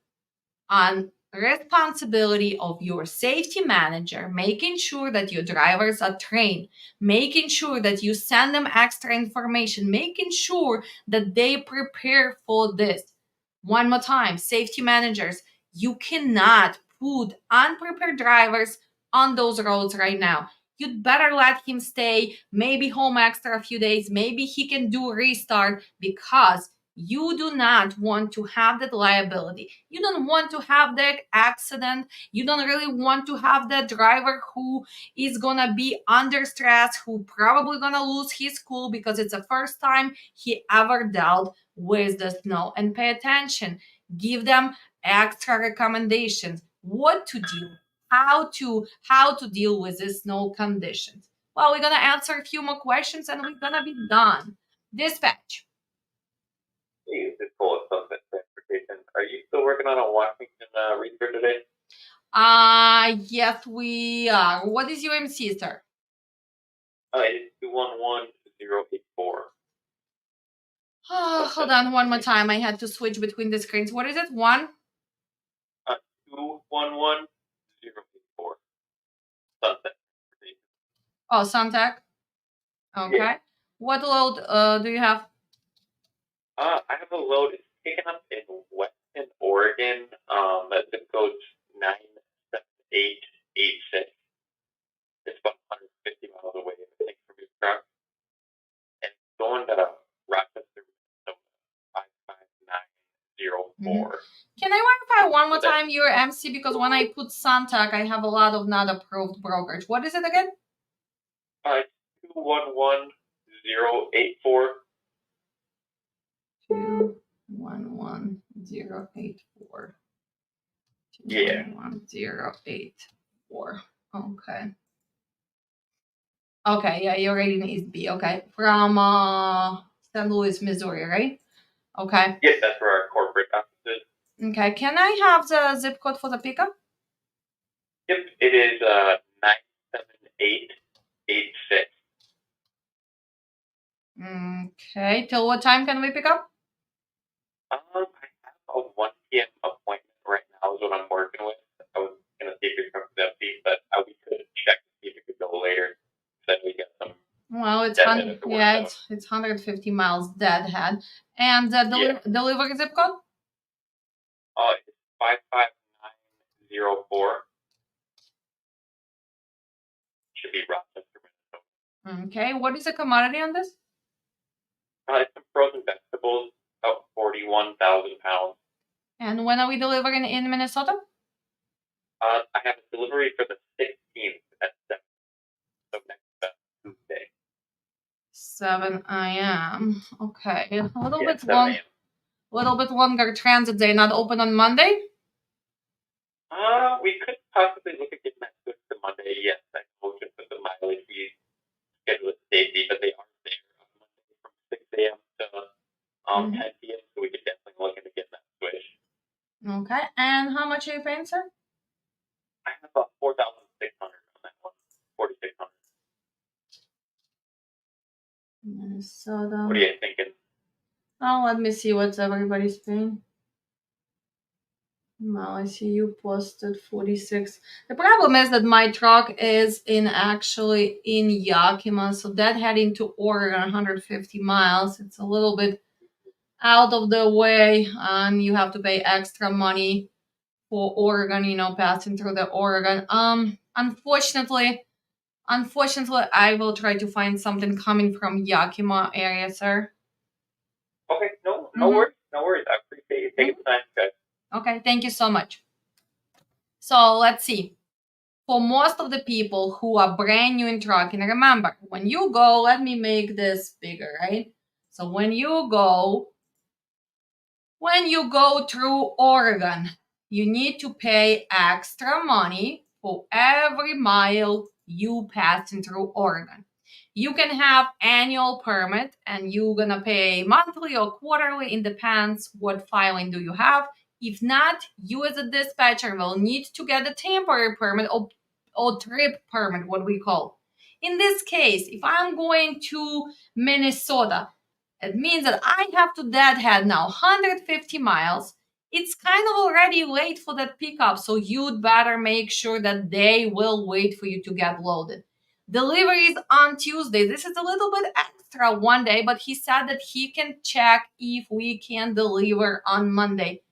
on responsibility of your safety manager, making sure that your drivers are trained, making sure that you send them extra information, making sure that they prepare for this. One more time, safety managers, you cannot put unprepared drivers on those roads right now. You'd better let him stay, maybe home extra a few days, maybe he can do a restart, because you do not want to have that liability. You don't want to have that accident. You don't really want to have that driver who is gonna be under stress, who probably gonna lose his cool because it's the first time he ever dealt with the snow. And pay attention. Give them extra recommendations. What to do, how to deal with the snow conditions. Well, we're gonna answer a few more questions and we're gonna be done. Dispatch. You just pull up Sunset Transportation. Are you still working on a Washington reefer today? Yes, we are. What is your MC, sir? It's 211084. Oh, hold on one more time. I had to switch between the screens. What is it? One? 211084. Sunset Transportation. Oh, Suntech. Okay. Yeah. What load do you have? I have a load. It's taken up in Weston, Oregon. That zip code's 97886. It's about 150 miles away, I think, from your truck. And it's going to Rochester. time your MC, because when I put Santac, I have a lot of not approved brokerage. What is it again? 211084. 211084. Yeah. 211084. Okay. Okay, yeah, you're already in East B. Okay. From St. Louis, Missouri, right? Okay. Yes, that's where our corporate office is. Okay. Can I have the zip code for the pickup? Yep, it is 97886. Okay. Till what time can we pick up? I have a 1 p.m. appointment right now is what I'm working with. I was going to see if your truck was empty, but we could check to see if it could go later. Then we get some. Well, it's deadhead if it works out. it's 150 miles deadhead. And the delivery zip code? It's 55904. Should be Rochester, Minnesota. Okay. What is the commodity on this? It's some frozen vegetables, about 41,000 pounds. And when are we delivering in Minnesota? I have a delivery for the 16th at 7. So next Tuesday. 7 a.m. Okay. A little bit 7 long. a.m. Little bit longer transit day. Not open on Monday? We could possibly look at getting that switched to Monday. Yes, I will just put the mileage fees schedule it safety, but they aren't there on Monday from 6 a.m. to 10 p.m. So we could definitely look into getting that switched. Okay. And how much are you paying, sir? I have about 4,600 on that one. 4,600. Minnesota. What are you thinking? Oh, let me see what everybody's paying. Well, I see you posted 46. The problem is that my truck is actually in Yakima, so that heading to Oregon 150 miles. It's a little bit out of the way, and you have to pay extra money for Oregon, passing through the Oregon. Unfortunately, I will try to find something coming from Yakima area, sir. Okay, no worries. No worries. I appreciate you taking the time, guys. Okay, thank you so much. So let's see. For most of the people who are brand new in trucking, remember, when you go, let me make this bigger, right? So when you go through Oregon, you need to pay extra money for every mile you passing through Oregon. You can have annual permit and you're gonna pay monthly or quarterly, it depends what filing do you have. If not, you as a dispatcher will need to get a temporary permit or trip permit, what we call. In this case, if I'm going to Minnesota, it means that I have to deadhead now 150 miles. It's kind of already late for that pickup, so you'd better make sure that they will wait for you to get loaded. Deliveries on Tuesday. This is a little bit extra one day, but he said that he can check if we can deliver on Monday.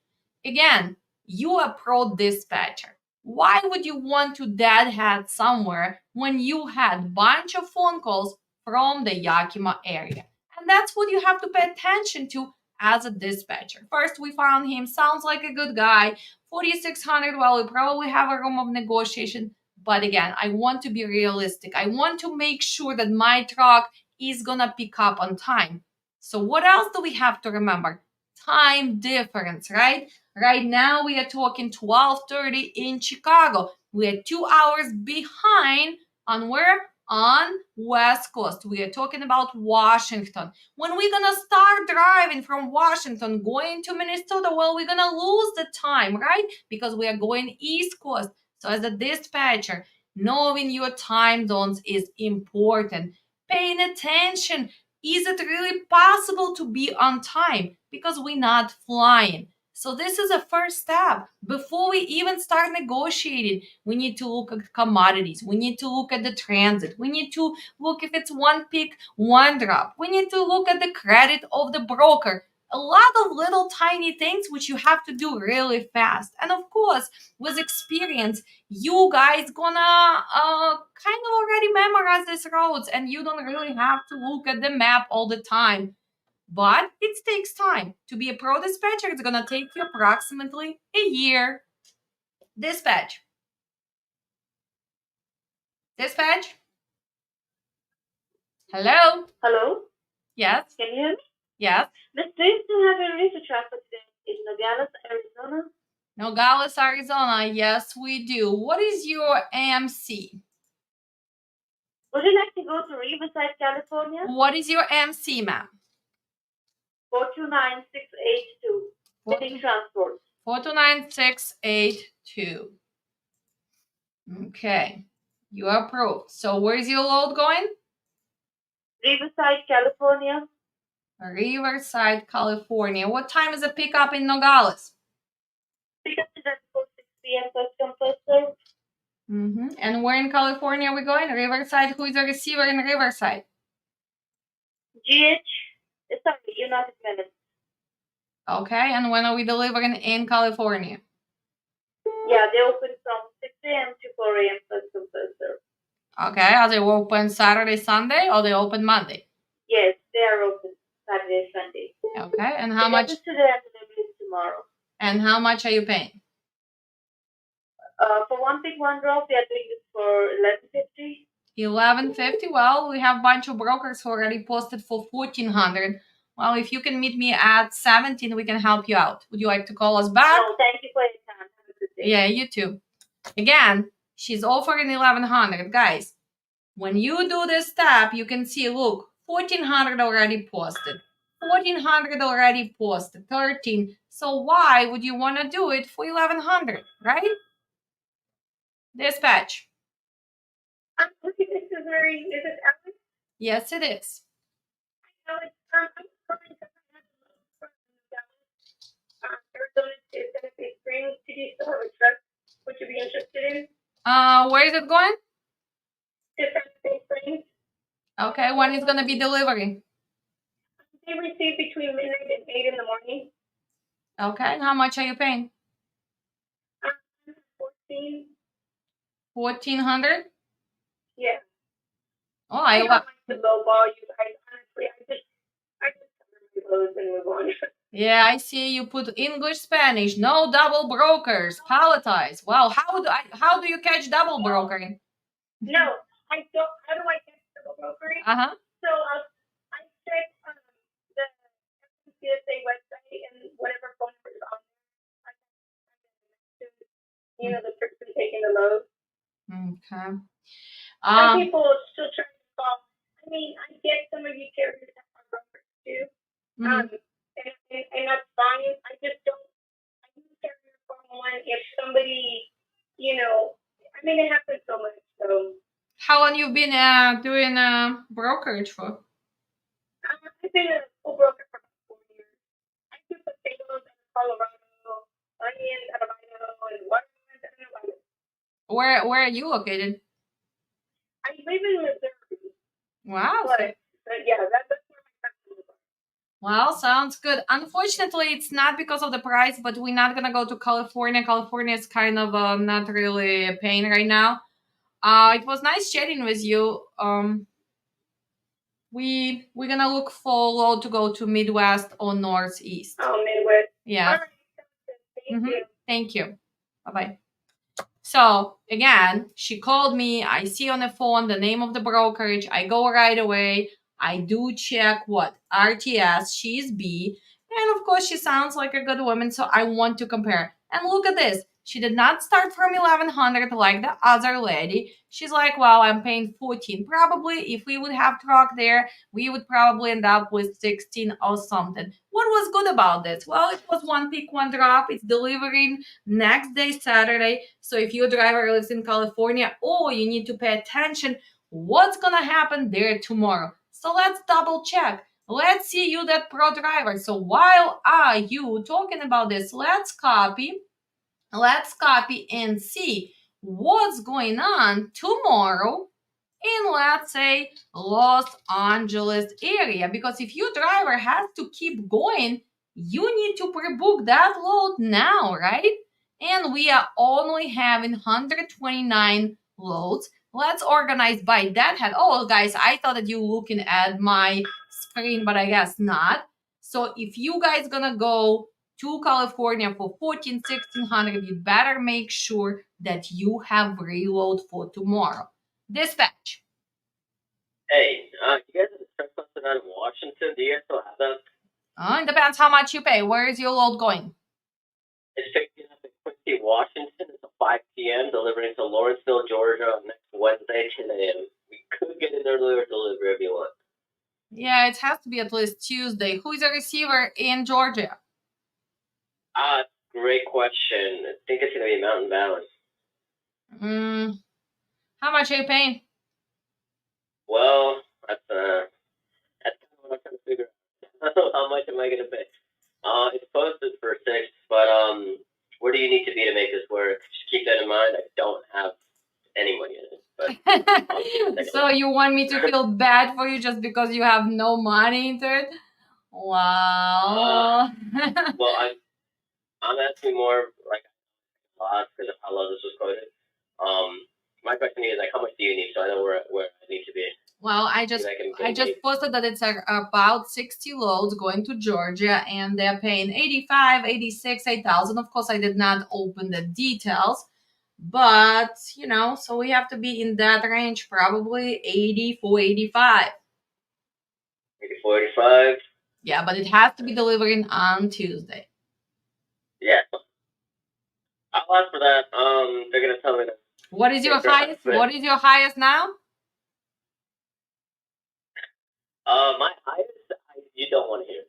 Again, you are pro dispatcher. Why would you want to deadhead somewhere when you had bunch of phone calls from the Yakima area? And that's what you have to pay attention to as a dispatcher. First, we found him, sounds like a good guy. 4,600, well, we probably have a room of negotiation. But again, I want to be realistic. I want to make sure that my truck is gonna pick up on time. So what else do we have to remember? Time difference, right? Right now we are talking 12:30 in Chicago. We are 2 hours behind on where? On West Coast. We are talking about Washington. When we're gonna start driving from Washington going to Minnesota, well, we're gonna lose the time, right? Because we are going East Coast. So as a dispatcher, knowing your time zones is important. Paying attention. Is it really possible to be on time? Because we're not flying. So this is a first step. Before we even start negotiating, we need to look at commodities. We need to look at the transit. We need to look if it's one pick, one drop. We need to look at the credit of the broker. A lot of little tiny things which you have to do really fast. And of course, with experience, you guys gonna kind of already memorize these roads and you don't really have to look at the map all the time. But it takes time. To be a pro dispatcher, it's gonna take you approximately a year. Dispatch. Dispatch. Hello. Hello? Yes. Can you hear me? Yes. Miss, do you still have a research traffic today in Nogales, Arizona? Nogales, Arizona. Yes, we do. What is your AMC? Would you like to go to Riverside, California? What is your AMC, ma'am? 429682. City Transport. 429682. Okay. You are approved. So where's your load going? Riverside, California. Riverside, California. What time is the pickup in Nogales? Pickup is at 6 p.m. First come, first serve. And where in California are we going? Riverside. Who is the receiver in Riverside? GH. Sorry, United Minutes. Okay. And when are we delivering in California? Yeah, they open from 6 a.m. to 4 a.m. First come, first serve. Okay. Are they open Saturday, Sunday, or they open Monday? Yes, they are open Saturday, Sunday. Okay. And how much? Today and delivery tomorrow. And how much are you paying? For one pick, one drop, we are doing this for $11.50. $11.50. Well, we have a bunch of brokers who already posted for $1,400. Well, if you can meet me at 17, we can help you out. Would you like to call us back? No, thank you for your time. Have a good day. Yeah, you too. Again, she's offering $1,100. Guys, when you do this step, you can see, look, $1,400 already posted. $1,400 already posted. 13. So why would you want to do it for $1,100, right? Dispatch. This is very, is it Alex? Yes, it is. Alex, I'm calling because I have a loan from Dallas, Arizona to Tennessee Springs. Do you still have a truck? Would you be interested in? Where is it going? To Tennessee Springs. Okay, when is gonna be delivery? They receive between midnight and 8 in the morning. Okay, and how much are you paying? 14. 1,400? Yeah. Oh, I don't like the low ball. You guys, honestly, I just cover my loads and move on. Yeah, I see you put English, Spanish, no double brokers, palletize. Wow, how do you catch double brokering? No, I don't. How do I catch double brokering? So I check the CSA website and whatever phone number is on there. You know, the person taking the load. Okay. Some people still try to call. I mean, I get some of you carriers that are brokers too. And that's fine. I just don't. I use carrier phone one if somebody, you know, I mean, it happens so much. So. How long you been doing brokerage for? I've been a full broker for 4 years. I do potatoes in Colorado, onions out of Idaho, and watermelons out of Idaho. Where are you located? I live in Missouri. Wow. But yeah, that's where my customers are. Well, sounds good. Unfortunately, it's not because of the price, but we're not gonna go to California. California is kind of not really a pain right now. It was nice chatting with you. We're gonna look for load to go to Midwest or Northeast. Oh, Midwest. Yeah. All right. Thank you. Thank you. Bye-bye. So again, she called me. I see on the phone the name of the brokerage. I go right away. I do check what RTS. She's B, and of course she sounds like a good woman. So I want to compare. And look at this. She did not start from 1,100 like the other lady. She's like, well, I'm paying 14. Probably if we would have truck there, we would probably end up with 16 or something. What was good about this? Well, it was one pick, one drop. It's delivering next day, Saturday. So if your driver lives in California, oh, you need to pay attention what's gonna happen there tomorrow. So let's double check. Let's see you that pro driver. So while are you talking about this, let's copy and see what's going on tomorrow in, let's say, Los Angeles area. Because if your driver has to keep going, you need to pre-book that load now, right? And we are only having 129 loads. Let's organize by that head. Oh, guys, I thought that you were looking at my screen, but I guess not. So if you guys gonna go to California for 1600, you better make sure that you have reload for tomorrow. Dispatch. Hey, you guys are the truck busted out of Washington. Do you guys still have that? It depends how much you pay. Where is your load going? It's picking up in Quincy, Washington. It's a 5 p.m. delivering to Lawrenceville, Georgia next Wednesday, 10 a.m. We could get an earlier delivery if you want. Yeah, it has to be at least Tuesday. Who is a receiver in Georgia? Great question. I think it's going to be Mountain Balance. How much are you paying? Well, that's kind of what I'm trying to figure out. How much am I going to pay? It's posted for 6, but where do you need to be to make this work? Just keep that in mind. I don't have any money in it. But so you want me to feel bad for you just because you have no money into it? Wow. Well, I'm asking more like a lot because of how low this was quoted. My question is like, how much do you need so I know where I need to be? Well, I just posted that it's about 60 loads going to Georgia, and they're paying 85, 86, 8,000. Of course, I did not open the details, but so we have to be in that range, probably 84, 85. 84, 85. Yeah, but it has to be delivering on Tuesday. Yeah, I'll ask for that. They're gonna tell me that. What is your highest? What is your highest now? My highest. You don't want to hear.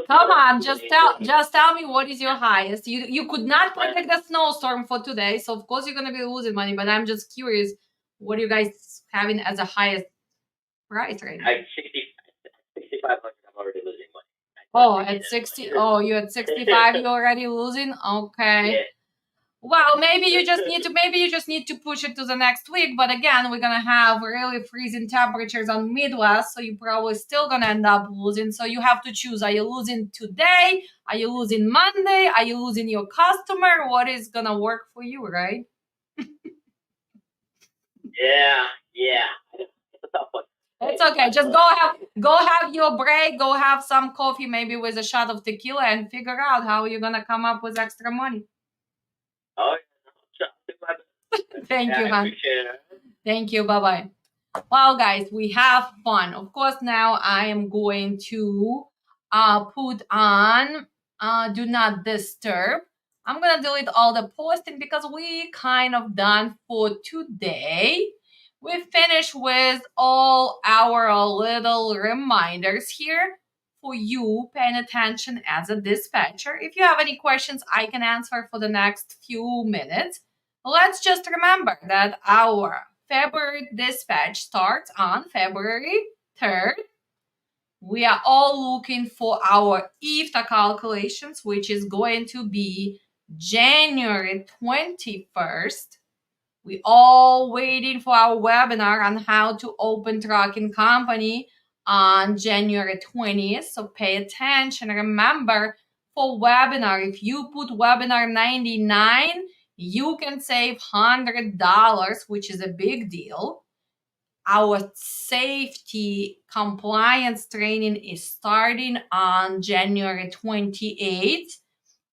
Come on, just tell me what is your highest. You could not predict the snowstorm for today, so of course you're gonna be losing money. But I'm just curious, what are you guys having as a highest price right now? I'm 6,500. I'm already losing money. Oh, at 60. Oh, you at 65. You're already losing. Okay. Yeah. Well, maybe you just need to push it to the next week. But again, we're gonna have really freezing temperatures on Midwest, so you're probably still gonna end up losing. So you have to choose: are you losing today? Are you losing Monday? Are you losing your customer? What is gonna work for you, right? Yeah. It's a tough one. It's okay. Just go have your break. Go have some coffee, maybe with a shot of tequila, and figure out how you're gonna come up with extra money. Oh, Thank you, hon. Thank you. Bye-bye. Well, guys, we have fun. Of course, now I am going to put on do not disturb. I'm going to delete all the posting because we kind of done for today. We finished with all our little reminders here for you paying attention as a dispatcher. If you have any questions, I can answer for the next few minutes. Let's just remember that our February dispatch starts on February 3rd. We are all looking for our IFTA calculations, which is going to be January 21st. We all waiting for our webinar on how to open trucking company on January 20th. So pay attention. Remember, for webinar, if you put webinar 99, you can save $100, which is a big deal. Our safety compliance training is starting on January 28th.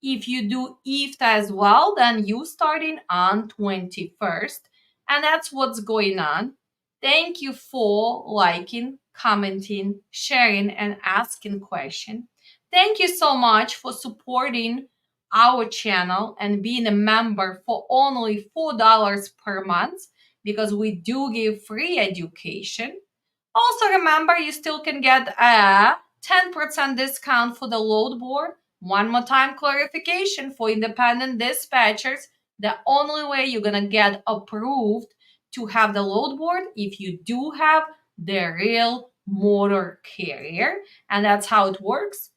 If you do IFTA as well, then you starting on 21st. And that's what's going on. Thank you for liking, commenting, sharing, and asking questions. Thank you so much for supporting our channel and being a member for only $4 per month, because we do give free education. Also, remember, you still can get a 10% discount for the load board. One more time clarification for independent dispatchers. The only way you're going to get approved to have the load board if you do have the real motor carrier. And that's how it works.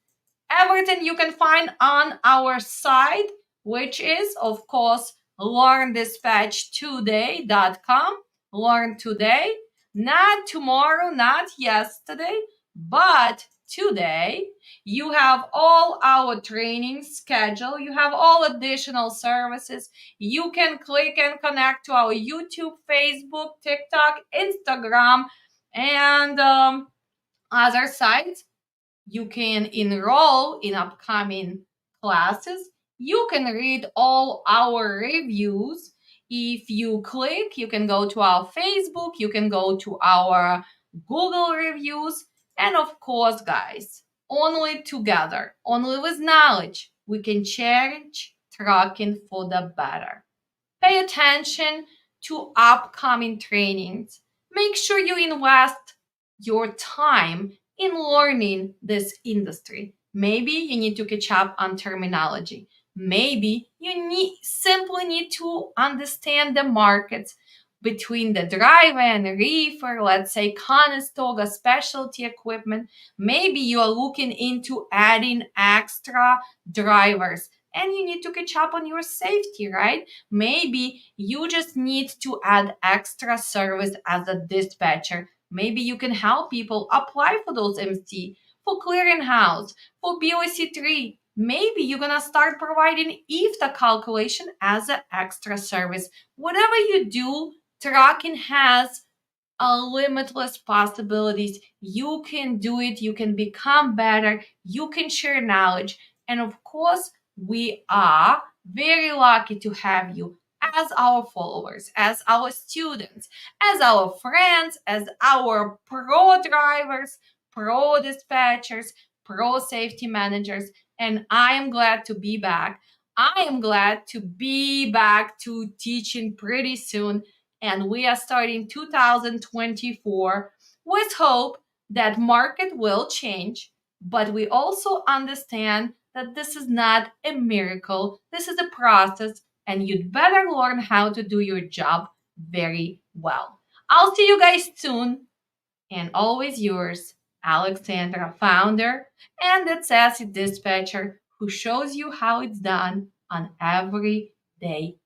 Everything you can find on our site, which is, of course, learndispatchtoday.com. Learn today, not tomorrow, not yesterday, but today. You have all our training schedule. You have all additional services. You can click and connect to our YouTube, Facebook, TikTok, Instagram, and other sites. You can enroll in upcoming classes. You can read all our reviews. If you click, you can go to our Facebook, you can go to our Google reviews. And of course, guys, only together, only with knowledge, we can change trucking for the better. Pay attention to upcoming trainings. Make sure you invest your time in learning this industry. Maybe you need to catch up on terminology. Maybe you simply need to understand the markets between the driver and reefer, let's say Conestoga specialty equipment. Maybe you are looking into adding extra drivers and you need to catch up on your safety, right? Maybe you just need to add extra service as a dispatcher. Maybe you can help people apply for those MC, for clearinghouse, for BOC3. Maybe you're gonna start providing IFTA calculation as an extra service. Whatever you do, trucking has limitless possibilities. You can do it, you can become better, you can share knowledge. And of course, we are very lucky to have you as our followers, as our students, as our friends, as our pro drivers, pro dispatchers, pro safety managers. And I am glad to be back. I am glad to be back to teaching pretty soon, and we are starting 2024 with hope that market will change, but we also understand that this is not a miracle. This is a process, and you'd better learn how to do your job very well. I'll see you guys soon, and always yours, Alexandra, founder and the sassy dispatcher who shows you how it's done on everyday